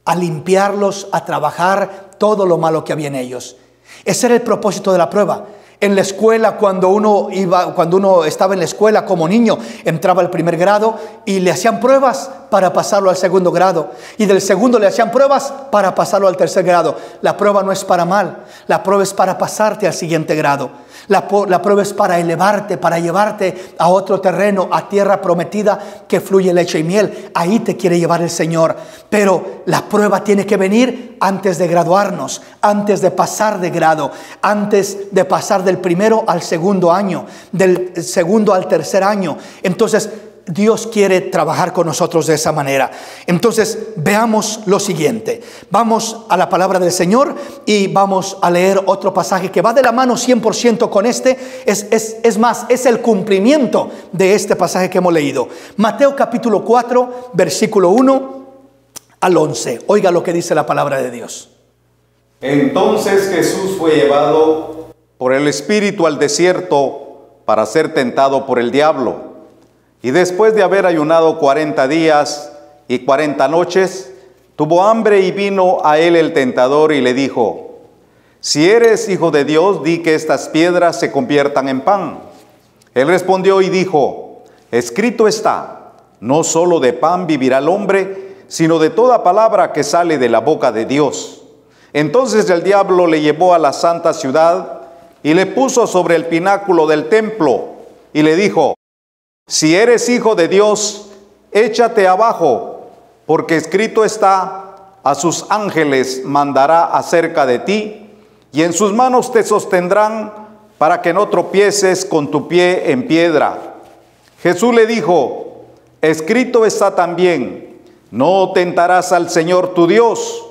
a limpiarlos, a trabajar todo lo malo que había en ellos. Ese era el propósito de la prueba. En la escuela, cuando uno estaba en la escuela como niño, entraba al primer grado y le hacían pruebas para pasarlo al segundo grado. Y del segundo le hacían pruebas para pasarlo al tercer grado. La prueba no es para mal, la prueba es para pasarte al siguiente grado. La prueba es para elevarte, para llevarte a otro terreno, a tierra prometida que fluye leche y miel. Ahí te quiere llevar el Señor. Pero la prueba tiene que venir antes de graduarnos, antes de pasar de grado, antes de pasar del primero al segundo año, del segundo al tercer año. Entonces, Dios quiere trabajar con nosotros de esa manera. Entonces, veamos lo siguiente. Vamos a la palabra del Señor y vamos a leer otro pasaje que va de la mano 100% con este. Es más, es el cumplimiento de este pasaje que hemos leído. Mateo capítulo 4, versículo 1 al 11. Oiga lo que dice la palabra de Dios. Entonces Jesús fue llevado por el Espíritu al desierto para ser tentado por el diablo. Y después de haber ayunado 40 días y 40 noches, tuvo hambre y vino a él el tentador y le dijo: si eres hijo de Dios, di que estas piedras se conviertan en pan. Él respondió y dijo: escrito está, no solo de pan vivirá el hombre, sino de toda palabra que sale de la boca de Dios. Entonces el diablo le llevó a la santa ciudad y le puso sobre el pináculo del templo y le dijo: si eres hijo de Dios, échate abajo, porque escrito está, a sus ángeles mandará acerca de ti, y en sus manos te sostendrán para que no tropieces con tu pie en piedra. Jesús le dijo: escrito está también, no tentarás al Señor tu Dios.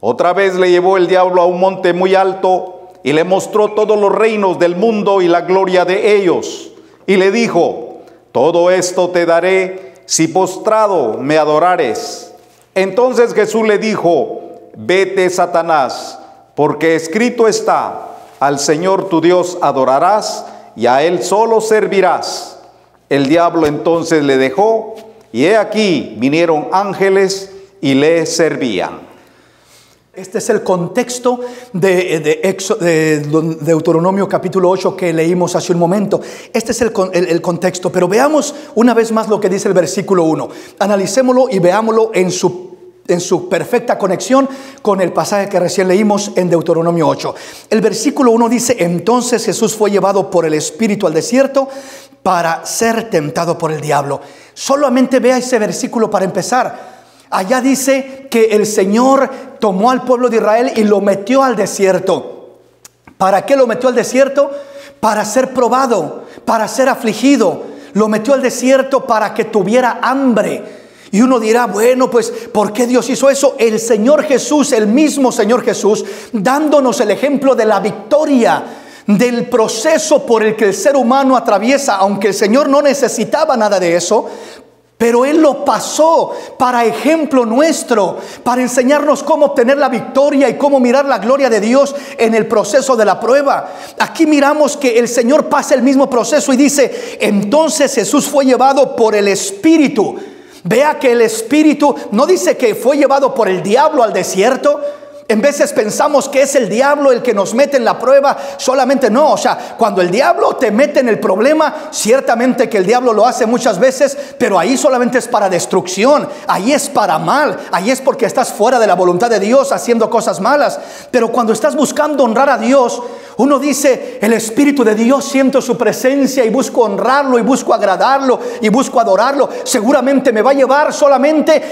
Otra vez le llevó el diablo a un monte muy alto y le mostró todos los reinos del mundo y la gloria de ellos. Y le dijo: todo esto te daré si postrado me adorares. Entonces Jesús le dijo: vete, Satanás, porque escrito está, al Señor tu Dios adorarás y a Él solo servirás. El diablo entonces le dejó, y he aquí vinieron ángeles y le servían. Este es el contexto de Deuteronomio capítulo 8 que leímos hace un momento. Este es el contexto, pero veamos una vez más lo que dice el versículo 1. Analicémoslo y veámoslo en su perfecta conexión con el pasaje que recién leímos en Deuteronomio 8. El versículo 1 dice: entonces Jesús fue llevado por el Espíritu al desierto para ser tentado por el diablo. Solamente vea ese versículo para empezar. Allá dice que el Señor tomó al pueblo de Israel y lo metió al desierto. ¿Para qué lo metió al desierto? Para ser probado, para ser afligido. Lo metió al desierto para que tuviera hambre. Y uno dirá: bueno, pues ¿por qué Dios hizo eso? El Señor Jesús, el mismo Señor Jesús, dándonos el ejemplo de la victoria, del proceso por el que el ser humano atraviesa, aunque el Señor no necesitaba nada de eso, pero Él lo pasó para ejemplo nuestro, para enseñarnos cómo obtener la victoria y cómo mirar la gloria de Dios en el proceso de la prueba. Aquí miramos que el Señor pasa el mismo proceso y dice: entonces Jesús fue llevado por el Espíritu. Vea que el Espíritu no dice que fue llevado por el diablo al desierto. En veces pensamos que es el diablo el que nos mete en la prueba. Solamente no, o sea, cuando el diablo te mete en el problema, ciertamente que el diablo lo hace muchas veces, pero ahí solamente es para destrucción, ahí es para mal, ahí es porque estás fuera de la voluntad de Dios haciendo cosas malas. Pero cuando estás buscando honrar a Dios, uno dice: el Espíritu de Dios, siento su presencia y busco honrarlo y busco agradarlo y busco adorarlo. Seguramente me va a llevar solamente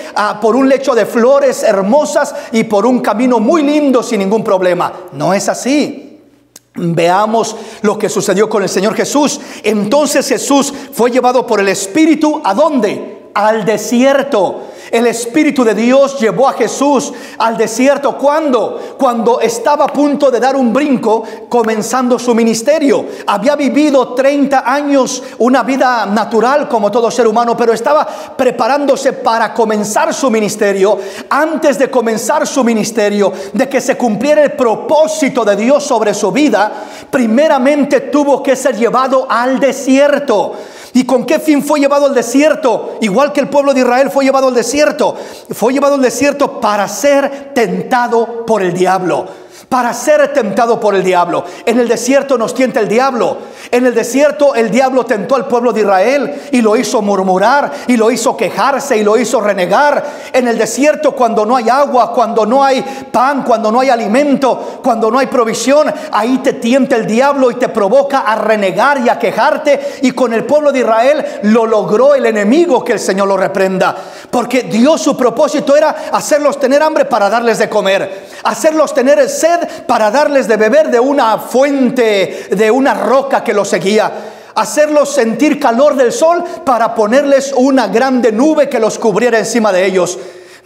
por un lecho de flores hermosas y por un camino muy lindo sin ningún problema. No es así. Veamos lo que sucedió con el Señor Jesús. Entonces Jesús fue llevado por el Espíritu, ¿a dónde? Al desierto. El Espíritu de Dios llevó a Jesús al desierto. ¿Cuándo? Cuando estaba a punto de dar un brinco comenzando su ministerio. Había vivido 30 años, una vida natural como todo ser humano, pero estaba preparándose para comenzar su ministerio. Antes de comenzar su ministerio, de que se cumpliera el propósito de Dios sobre su vida, primeramente tuvo que ser llevado al desierto. ¿Y con qué fin fue llevado al desierto? Igual que el pueblo de Israel fue llevado al desierto. Fue llevado al desierto para ser tentado por el diablo. Para ser tentado por el diablo. En el desierto nos tienta el diablo. En el desierto el diablo tentó al pueblo de Israel y lo hizo murmurar, y lo hizo quejarse, y lo hizo renegar. En el desierto, cuando no hay agua, cuando no hay pan, cuando no hay alimento, cuando no hay provisión, ahí te tienta el diablo y te provoca a renegar y a quejarte. Y con el pueblo de Israel lo logró el enemigo, que el Señor lo reprenda. Porque Dios, su propósito era hacerlos tener hambre para darles de comer, hacerlos tener sed para darles de beber de una fuente, de una roca que los seguía, hacerlos sentir calor del sol para ponerles una grande nube que los cubriera encima de ellos.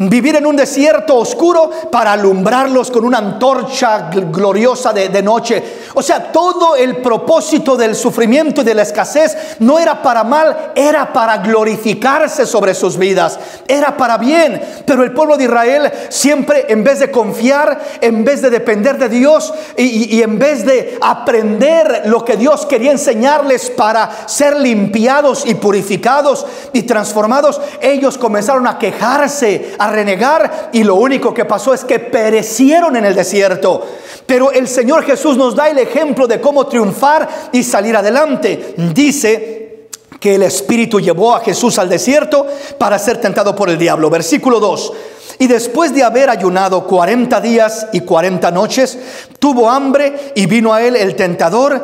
Vivir en un desierto oscuro para alumbrarlos con una antorcha gloriosa de noche. O sea, todo el propósito del sufrimiento y de la escasez no era para mal, era para glorificarse sobre sus vidas. Era para bien. Pero el pueblo de Israel siempre, en vez de confiar, en vez de depender de Dios y en vez de aprender lo que Dios quería enseñarles para ser limpiados y purificados y transformados, ellos comenzaron a quejarse, a renegar, y lo único que pasó es que perecieron en el desierto. Pero el Señor Jesús nos da el ejemplo de cómo triunfar y salir adelante. Dice que el Espíritu llevó a Jesús al desierto para ser tentado por el diablo. Versículo 2. Y después de haber ayunado 40 días y 40 noches, tuvo hambre, y vino a él el tentador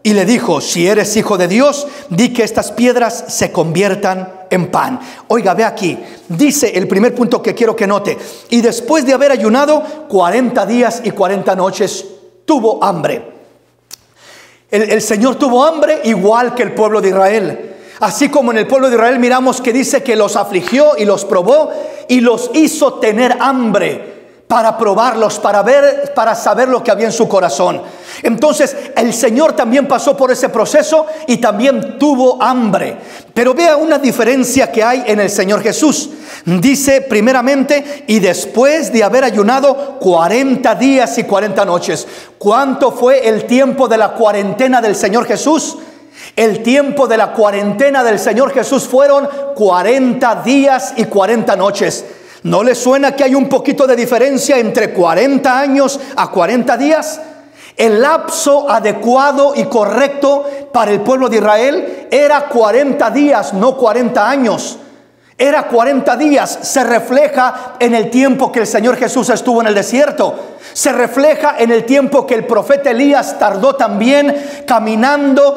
y le dijo: si eres hijo de Dios, di que estas piedras se conviertan en pan. Oiga, ve aquí, dice el primer punto que quiero que note: y después de haber ayunado 40 días y 40 noches, tuvo hambre. El Señor tuvo hambre igual que el pueblo de Israel. Así como en el pueblo de Israel miramos que dice que los afligió y los probó y los hizo tener hambre para probarlos, para saber lo que había en su corazón. Entonces el Señor también pasó por ese proceso y también tuvo hambre. Pero vea una diferencia que hay en el Señor Jesús. Dice primeramente: y después de haber ayunado 40 días y 40 noches. ¿Cuánto fue el tiempo de la cuarentena del Señor Jesús? El tiempo de la cuarentena del Señor Jesús fueron 40 días y 40 noches. ¿No le suena que hay un poquito de diferencia entre 40 años a 40 días? El lapso adecuado y correcto para el pueblo de Israel era 40 días, no 40 años. Era 40 días. Se refleja en el tiempo que el Señor Jesús estuvo en el desierto. Se refleja en el tiempo que el profeta Elías tardó también caminando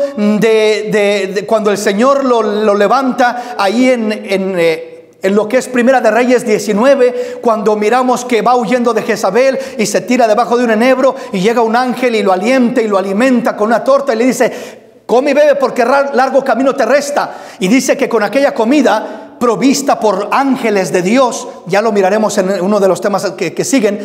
cuando el Señor lo levanta ahí en lo que es Primera de Reyes 19, cuando miramos que va huyendo de Jezabel y se tira debajo de un enebro, y llega un ángel y lo alienta y lo alimenta con una torta y le dice: come y bebe porque largo camino te resta. Y dice que con aquella comida provista por ángeles de Dios, ya lo miraremos en uno de los temas que siguen,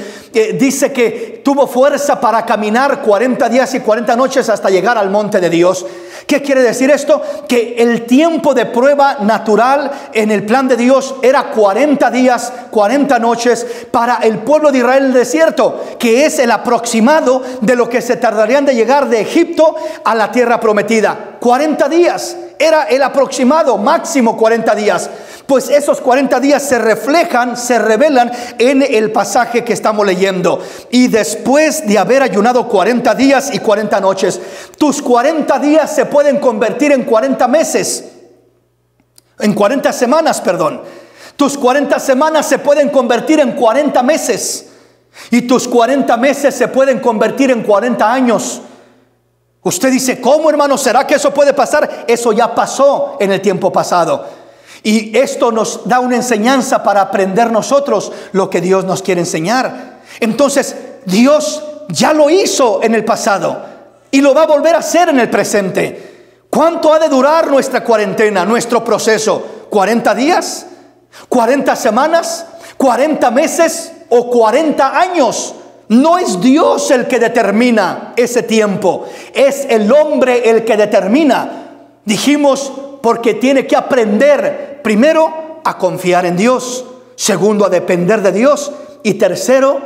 dice que tuvo fuerza para caminar 40 días y 40 noches hasta llegar al monte de Dios. ¿Qué quiere decir esto? Que el tiempo de prueba natural en el plan de Dios era 40 días, 40 noches para el pueblo de Israel en el desierto, que es el aproximado de lo que se tardarían de llegar de Egipto a la tierra prometida. 40 días era el aproximado, máximo 40 días. Pues esos 40 días se reflejan, se revelan en el pasaje que estamos leyendo. Y después de haber ayunado 40 días y 40 noches, tus 40 días se pueden convertir en 40 meses. En 40 semanas, perdón. Tus 40 semanas se pueden convertir en 40 meses. Y tus 40 meses se pueden convertir en 40 años. Usted dice: ¿cómo, hermano? ¿Será que eso puede pasar? Eso ya pasó en el tiempo pasado. Y esto nos da una enseñanza para aprender nosotros lo que Dios nos quiere enseñar. Entonces, Dios ya lo hizo en el pasado y lo va a volver a hacer en el presente. ¿Cuánto ha de durar nuestra cuarentena, nuestro proceso? ¿40 días? ¿40 semanas? ¿40 meses? ¿O 40 años? No es Dios el que determina ese tiempo, es el hombre el que determina. Dijimos, porque tiene que aprender, primero, a confiar en Dios, segundo, a depender de Dios, y tercero,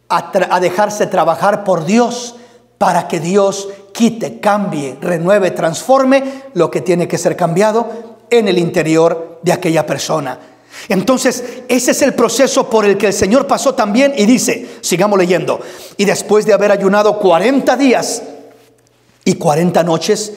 a dejarse trabajar por Dios, para que Dios quite, cambie, renueve, transforme lo que tiene que ser cambiado en el interior de aquella persona. Entonces, ese es el proceso por el que el Señor pasó también, y dice, sigamos leyendo, y después de haber ayunado 40 días y 40 noches,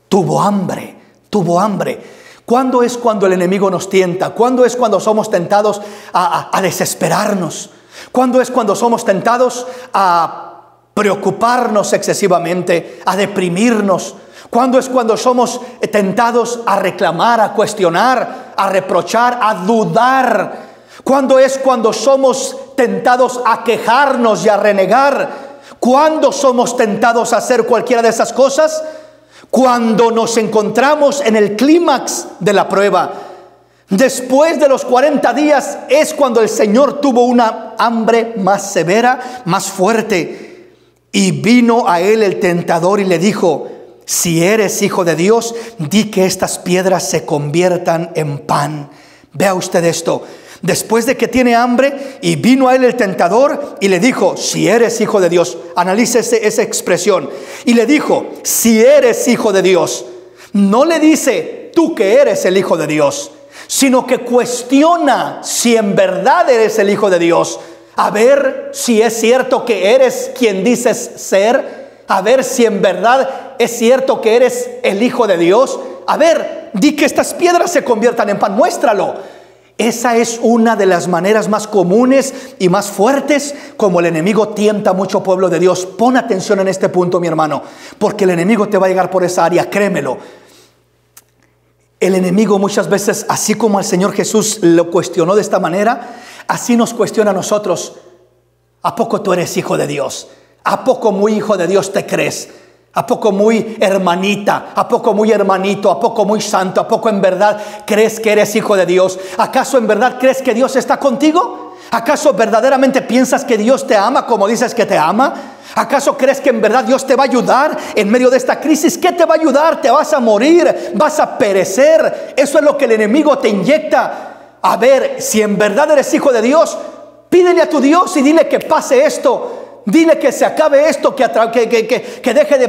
tuvo hambre, tuvo hambre. ¿Cuándo es cuando el enemigo nos tienta? ¿Cuándo es cuando somos tentados a desesperarnos? ¿Cuándo es cuando somos tentados a preocuparnos excesivamente, a deprimirnos? ¿Cuándo es cuando somos tentados a reclamar, a cuestionar, a reprochar, a dudar? ¿Cuándo es cuando somos tentados a quejarnos y a renegar? ¿Cuándo somos tentados a hacer cualquiera de esas cosas? Cuando nos encontramos en el clímax de la prueba. Después de los 40 días es cuando el Señor tuvo una hambre más severa, más fuerte. Y vino a él el tentador y le dijo: si eres hijo de Dios, di que estas piedras se conviertan en pan. Vea usted esto. Después de que tiene hambre, y vino a él el tentador y le dijo: si eres hijo de Dios. Analice esa expresión. Y le dijo: si eres hijo de Dios. No le dice tú que eres el hijo de Dios, sino que cuestiona si en verdad eres el hijo de Dios. A ver si es cierto que eres quien dices ser. A ver si en verdad es cierto que eres el hijo de Dios. A ver, di que estas piedras se conviertan en pan. Muéstralo. Esa es una de las maneras más comunes y más fuertes como el enemigo tienta mucho pueblo de Dios. Pon atención en este punto, mi hermano, porque el enemigo te va a llegar por esa área, créemelo. El enemigo muchas veces, así como al Señor Jesús lo cuestionó de esta manera, así nos cuestiona a nosotros. ¿A poco tú eres hijo de Dios? ¿A poco muy hijo de Dios te crees? ¿A poco muy hermanita? ¿A poco muy hermanito? ¿A poco muy santo? ¿A poco en verdad crees que eres hijo de Dios? ¿Acaso en verdad crees que Dios está contigo? ¿Acaso verdaderamente piensas que Dios te ama como dices que te ama? ¿Acaso crees que en verdad Dios te va a ayudar en medio de esta crisis? ¿Qué te va a ayudar? ¿Te vas a morir? ¿Vas a perecer? Eso es lo que el enemigo te inyecta. A ver, si en verdad eres hijo de Dios, pídele a tu Dios y dile que pase esto. Dile que se acabe esto, que deje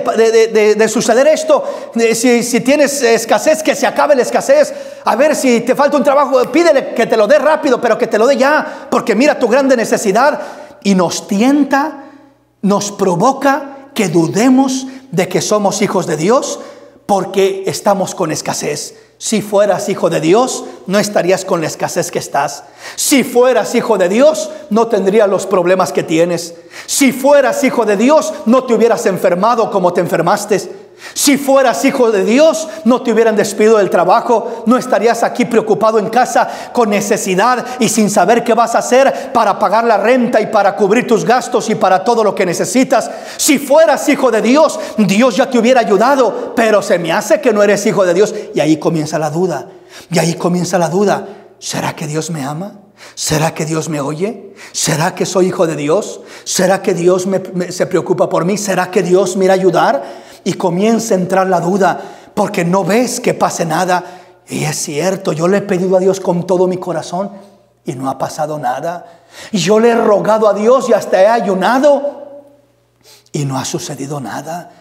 de suceder esto. Si tienes escasez, que se acabe la escasez. A ver, si te falta un trabajo, pídele que te lo dé rápido, pero que te lo dé ya, porque mira tu grande necesidad. Y nos tienta, nos provoca que dudemos de que somos hijos de Dios porque estamos con escasez. Si fueras hijo de Dios, no estarías con la escasez que estás. Si fueras hijo de Dios, no tendrías los problemas que tienes. Si fueras hijo de Dios, no te hubieras enfermado como te enfermaste. Si fueras hijo de Dios, no te hubieran despedido del trabajo. No estarías aquí preocupado en casa con necesidad y sin saber qué vas a hacer para pagar la renta y para cubrir tus gastos y para todo lo que necesitas. Si fueras hijo de Dios, Dios ya te hubiera ayudado. Pero se me hace que no eres hijo de Dios. Y ahí comienza la duda. Y ahí comienza la duda. ¿Será que Dios me ama? ¿Será que Dios me oye? ¿Será que soy hijo de Dios? ¿Será que Dios se preocupa por mí? ¿Será que Dios me irá a ayudar? Y comienza a entrar la duda porque no ves que pase nada. Y es cierto, yo le he pedido a Dios con todo mi corazón y no ha pasado nada. Y yo le he rogado a Dios y hasta he ayunado y no ha sucedido nada.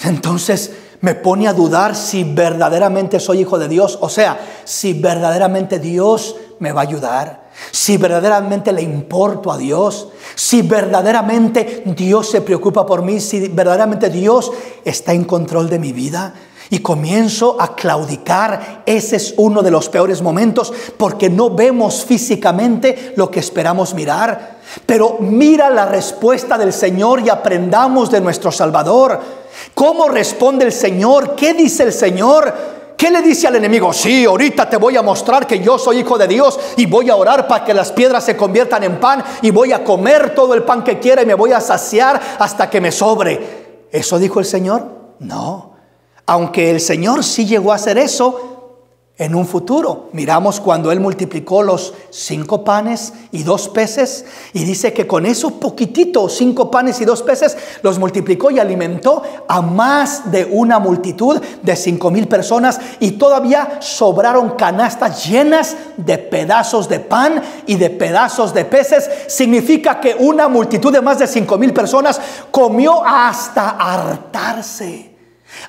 Entonces me pone a dudar si verdaderamente soy hijo de Dios. O sea, si verdaderamente Dios me va a ayudar, si verdaderamente le importo a Dios, si verdaderamente Dios se preocupa por mí, si verdaderamente Dios está en control de mi vida. Y comienzo a claudicar. Ese es uno de los peores momentos porque no vemos físicamente lo que esperamos mirar. Pero mira la respuesta del Señor y aprendamos de nuestro Salvador. ¿Cómo responde el Señor? ¿Qué dice el Señor? ¿Qué le dice al enemigo? Sí, ahorita te voy a mostrar que yo soy hijo de Dios y voy a orar para que las piedras se conviertan en pan y voy a comer todo el pan que quiera y me voy a saciar hasta que me sobre. ¿Eso dijo el Señor? No. Aunque el Señor sí llegó a hacer eso, en un futuro. Miramos cuando Él multiplicó los 5 panes y 2 peces, y dice que con eso poquitito, 5 panes y 2 peces, los multiplicó y alimentó a más de una multitud de 5,000 personas, y todavía sobraron canastas llenas de pedazos de pan y de pedazos de peces. Significa que una multitud de más de 5,000 personas comió hasta hartarse.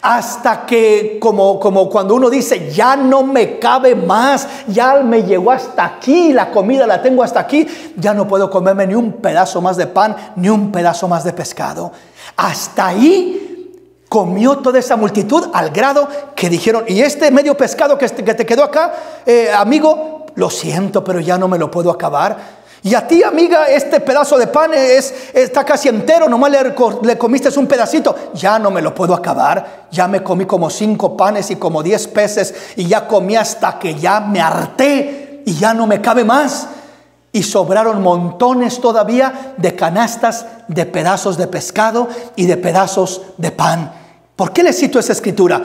Hasta que como cuando uno dice, ya no me cabe más, ya me llegó hasta aquí, la comida la tengo hasta aquí, ya no puedo comerme ni un pedazo más de pan, ni un pedazo más de pescado. Hasta ahí comió toda esa multitud, al grado que dijeron, y este medio pescado que te quedó acá, amigo, lo siento, pero ya no me lo puedo acabar. Y a ti, amiga, este pedazo de pan está casi entero, nomás le comiste un pedacito. Ya no me lo puedo acabar. Ya me comí como 5 panes y como 10 peces, y ya comí hasta que ya me harté y ya no me cabe más. Y sobraron montones todavía de canastas de pedazos de pescado y de pedazos de pan. ¿Por qué les cito esa escritura?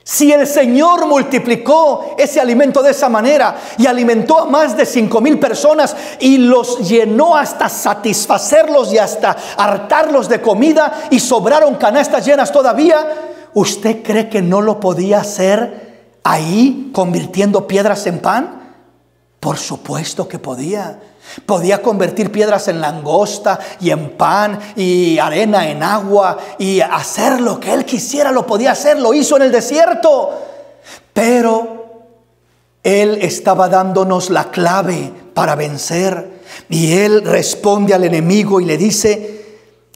Si el Señor multiplicó ese alimento de esa manera y alimentó a más de 5,000 personas y los llenó hasta satisfacerlos y hasta hartarlos de comida, y sobraron canastas llenas todavía, ¿usted cree que no lo podía hacer ahí convirtiendo piedras en pan? Por supuesto que podía. Podía convertir piedras en langosta y en pan y arena en agua, y hacer lo que Él quisiera lo podía hacer. Lo hizo en el desierto. Pero Él estaba dándonos la clave para vencer. Y Él responde al enemigo y le dice,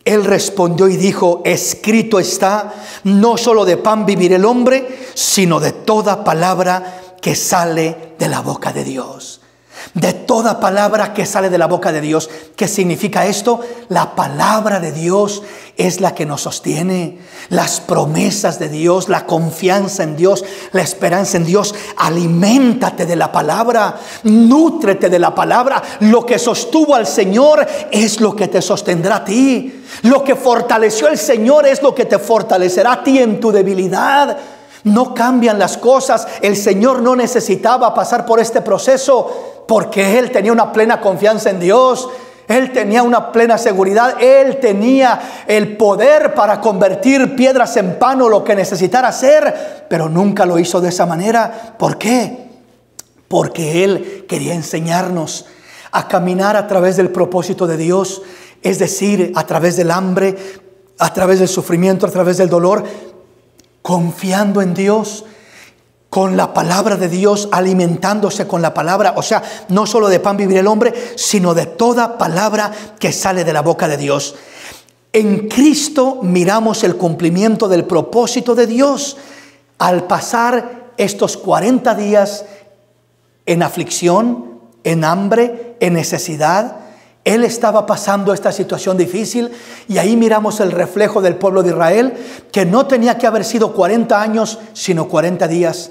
Él respondió y dijo, escrito está, no solo de pan vivirá el hombre, sino de toda palabra que sale de la boca de Dios. De toda palabra que sale de la boca de Dios. ¿Qué significa esto? La palabra de Dios es la que nos sostiene. Las promesas de Dios, la confianza en Dios, la esperanza en Dios. Aliméntate de la palabra, nútrete de la palabra. Lo que sostuvo al Señor es lo que te sostendrá a ti. Lo que fortaleció al Señor es lo que te fortalecerá a ti en tu debilidad. No cambian las cosas. El Señor no necesitaba pasar por este proceso, porque Él tenía una plena confianza en Dios. Él tenía una plena seguridad. Él tenía el poder para convertir piedras en pan o lo que necesitara hacer, pero nunca lo hizo de esa manera. ¿Por qué? Porque Él quería enseñarnos a caminar a través del propósito de Dios, es decir, a través del hambre, a través del sufrimiento, a través del dolor, confiando en Dios, con la palabra de Dios, alimentándose con la palabra. O sea, no solo de pan vivirá el hombre, sino de toda palabra que sale de la boca de Dios. En Cristo miramos el cumplimiento del propósito de Dios. Al pasar estos 40 días en aflicción, en hambre, en necesidad, Él estaba pasando esta situación difícil, y ahí miramos el reflejo del pueblo de Israel, que no tenía que haber sido 40 años, sino 40 días.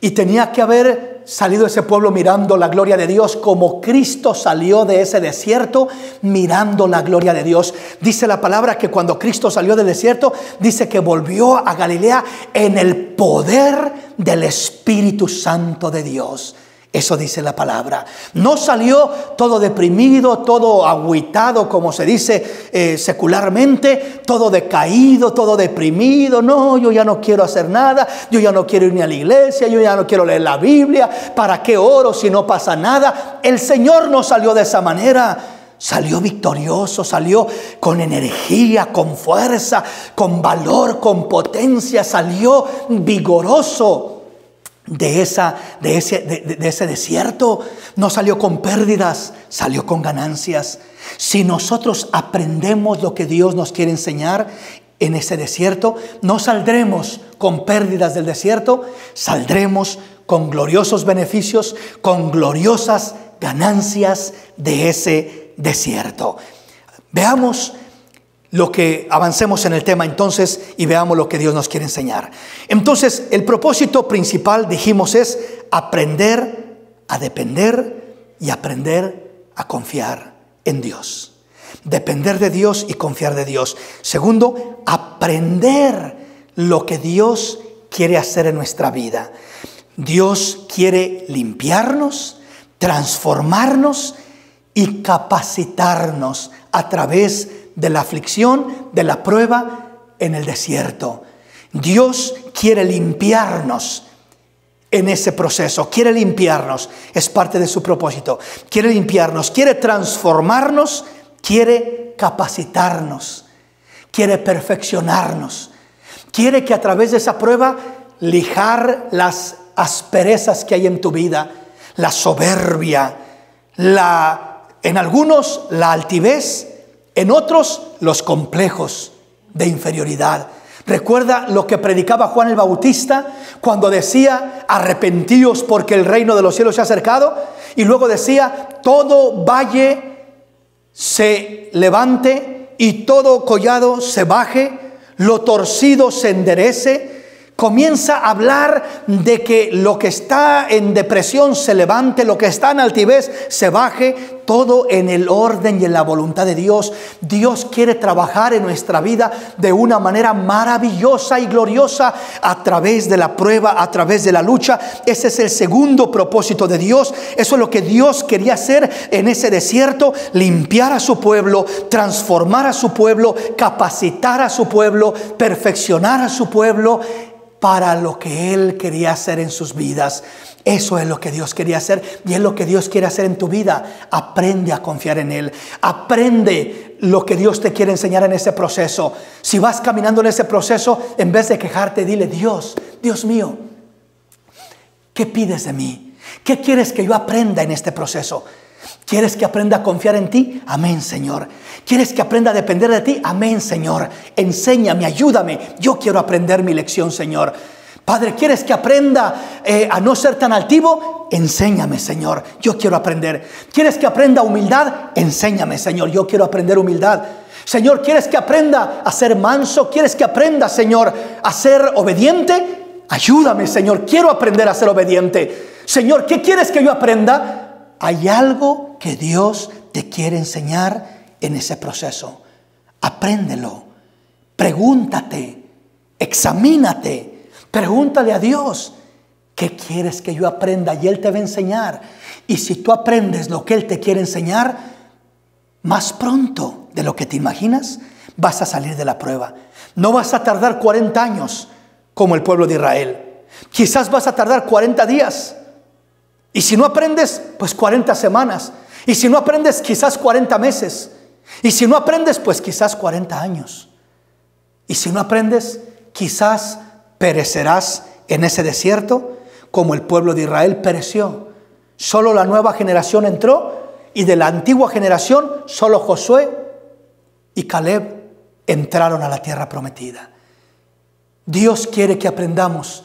Y tenía que haber salido ese pueblo mirando la gloria de Dios, como Cristo salió de ese desierto mirando la gloria de Dios. Dice la palabra que cuando Cristo salió del desierto, dice que volvió a Galilea en el poder del Espíritu Santo de Dios. Eso dice la palabra. No salió todo deprimido, todo agüitado, como se dice secularmente, todo decaído, todo deprimido. No, yo ya no quiero hacer nada, yo ya no quiero ir ni a la iglesia, yo ya no quiero leer la Biblia. ¿Para qué oro si no pasa nada? El Señor no salió de esa manera. Salió victorioso, salió con energía, con fuerza, con valor, con potencia. Salió vigoroso de ese desierto. No salió con pérdidas, salió con ganancias. Si nosotros aprendemos lo que Dios nos quiere enseñar en ese desierto, no saldremos con pérdidas del desierto, saldremos con gloriosos beneficios, con gloriosas ganancias de ese desierto. Veamos avancemos en el tema entonces y veamos lo que Dios nos quiere enseñar. Entonces, el propósito principal, dijimos, es aprender a depender y aprender a confiar en Dios. Depender de Dios y confiar de Dios. Segundo, aprender lo que Dios quiere hacer en nuestra vida. Dios quiere limpiarnos, transformarnos y capacitarnos a través de la aflicción, de la prueba en el desierto. Dios quiere limpiarnos en ese proceso, quiere limpiarnos, es parte de su propósito. Quiere limpiarnos, quiere transformarnos, quiere capacitarnos, quiere perfeccionarnos. Quiere que a través de esa prueba lijar las asperezas que hay en tu vida, la soberbia, en algunos la altivez, en otros los complejos de inferioridad. Recuerda lo que predicaba Juan el Bautista cuando decía: arrepentíos porque el reino de los cielos se ha acercado. Y luego decía: todo valle se levante y todo collado se baje, lo torcido se enderece. Comienza a hablar de que lo que está en depresión se levante, lo que está en altivez se baje, todo en el orden y en la voluntad de Dios. Dios quiere trabajar en nuestra vida de una manera maravillosa y gloriosa a través de la prueba, a través de la lucha. Ese es el segundo propósito de Dios. Eso es lo que Dios quería hacer en ese desierto: limpiar a su pueblo, transformar a su pueblo, capacitar a su pueblo, perfeccionar a su pueblo para lo que Él quería hacer en sus vidas. Eso es lo que Dios quería hacer y es lo que Dios quiere hacer en tu vida. Aprende a confiar en Él. Aprende lo que Dios te quiere enseñar en ese proceso. Si vas caminando en ese proceso, en vez de quejarte, dile: Dios, Dios mío, ¿qué pides de mí? ¿Qué quieres que yo aprenda en este proceso? ¿Quieres que aprenda a confiar en ti? Amén, Señor. ¿Quieres que aprenda a depender de ti? Amén, Señor. Enséñame, ayúdame. Yo quiero aprender mi lección, Señor. Padre, ¿quieres que aprenda a no ser tan altivo? Enséñame, Señor. Yo quiero aprender. ¿Quieres que aprenda humildad? Enséñame, Señor. Yo quiero aprender humildad. Señor, ¿quieres que aprenda a ser manso? ¿Quieres que aprenda, Señor, a ser obediente? Ayúdame, Señor. Quiero aprender a ser obediente. Señor, ¿qué quieres que yo aprenda? Hay algo que Dios te quiere enseñar en ese proceso. Apréndelo. Pregúntate. Examínate. Pregúntale a Dios: ¿qué quieres que yo aprenda? Y Él te va a enseñar. Y si tú aprendes lo que Él te quiere enseñar, más pronto de lo que te imaginas, vas a salir de la prueba. No vas a tardar 40 años como el pueblo de Israel. Quizás vas a tardar 40 días. Y si no aprendes, pues 40 semanas. Y si no aprendes, quizás 40 meses. Y si no aprendes, pues quizás 40 años. Y si no aprendes, quizás perecerás en ese desierto como el pueblo de Israel pereció. Solo la nueva generación entró, y de la antigua generación solo Josué y Caleb entraron a la tierra prometida. Dios quiere que aprendamos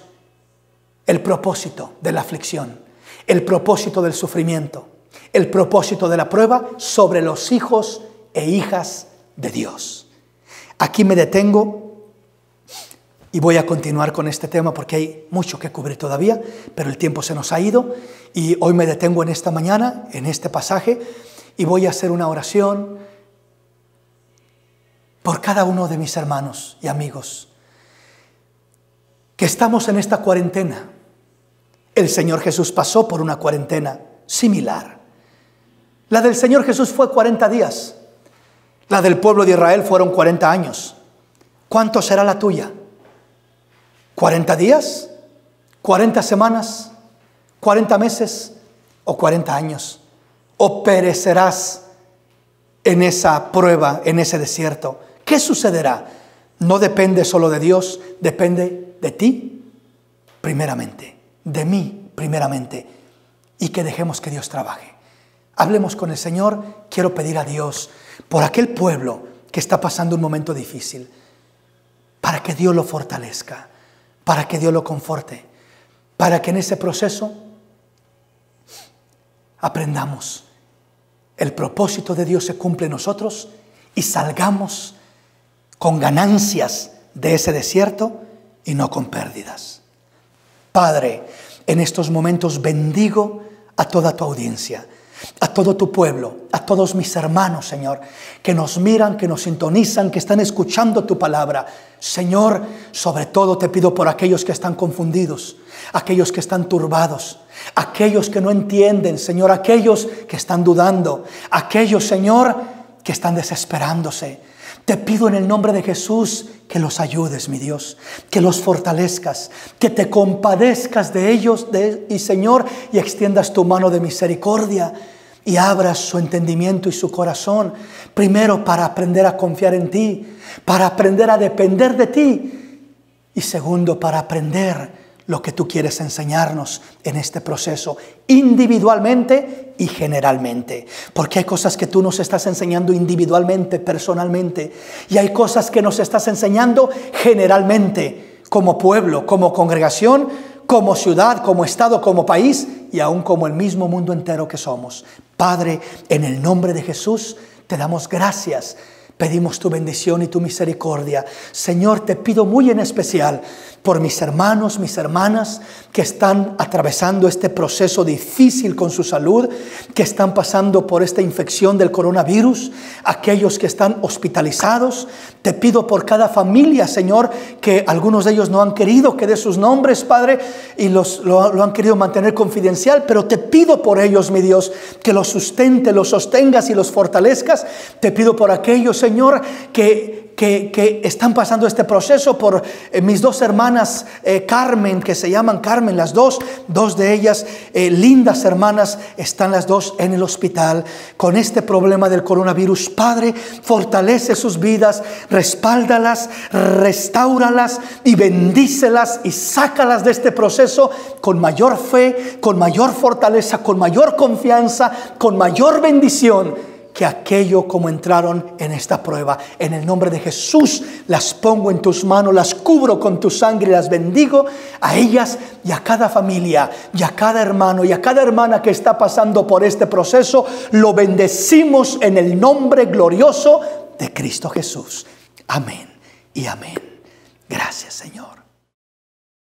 el propósito de la aflicción, el propósito del sufrimiento, el propósito de la prueba sobre los hijos e hijas de Dios. Aquí me detengo y voy a continuar con este tema porque hay mucho que cubrir todavía, pero el tiempo se nos ha ido y hoy me detengo en esta mañana, en este pasaje, y voy a hacer una oración por cada uno de mis hermanos y amigos que estamos en esta cuarentena. El Señor Jesús pasó por una cuarentena similar. La del Señor Jesús fue 40 días. La del pueblo de Israel fueron 40 años. ¿Cuánto será la tuya? ¿40 días? ¿40 semanas? ¿40 meses? ¿O 40 años? ¿O perecerás en esa prueba, en ese desierto? ¿Qué sucederá? No depende solo de Dios, depende de ti primeramente. De mí primeramente, y que dejemos que Dios trabaje. Hablemos con el Señor. Quiero pedir a Dios por aquel pueblo que está pasando un momento difícil, para que Dios lo fortalezca, para que Dios lo conforte, para que en ese proceso aprendamos el propósito de Dios se cumple en nosotros y salgamos con ganancias de ese desierto y no con pérdidas. Padre, en estos momentos bendigo a toda tu audiencia. a todo tu pueblo, a todos mis hermanos, Señor, que nos miran, que nos sintonizan, que están escuchando tu palabra. Señor, sobre todo te pido por aquellos que están confundidos, aquellos que están turbados, aquellos que no entienden, Señor, aquellos que están dudando, aquellos, Señor, que están desesperándose. Te pido en el nombre de Jesús que los ayudes, mi Dios, que los fortalezcas, que te compadezcas de ellos, y Señor, y extiendas tu mano de misericordia y abras su entendimiento y su corazón, primero para aprender a confiar en ti, para aprender a depender de ti, y segundo, para aprender lo que tú quieres enseñarnos en este proceso, individualmente y generalmente. Porque hay cosas que tú nos estás enseñando individualmente, personalmente, y hay cosas que nos estás enseñando generalmente, como pueblo, como congregación, como ciudad, como estado, como país, y aún como el mismo mundo entero que somos. Padre, en el nombre de Jesús, te damos gracias. Pedimos tu bendición y tu misericordia. Señor, te pido muy en especial por mis hermanos, mis hermanas que están atravesando este proceso difícil con su salud, que están pasando por esta infección del coronavirus, aquellos que están hospitalizados. Te pido por cada familia, Señor, que algunos de ellos no han querido que dé sus nombres, Padre, y lo han querido mantener confidencial, pero te pido por ellos, mi Dios, que los sustente, los sostengas y los fortalezcas. Te pido por aquellos, Señor, que están pasando este proceso, por mis dos hermanas Carmen, que se llaman Carmen, las dos de ellas, lindas hermanas, están las dos en el hospital con este problema del coronavirus. Padre, fortalece sus vidas, respáldalas, restáuralas y bendícelas y sácalas de este proceso con mayor fe, con mayor fortaleza, con mayor confianza, con mayor bendición que aquello como entraron en esta prueba. En el nombre de Jesús las pongo en tus manos, las cubro con tu sangre, las bendigo a ellas y a cada familia y a cada hermano y a cada hermana que está pasando por este proceso. Lo bendecimos en el nombre glorioso de Cristo Jesús. Amén y amén. Gracias, Señor.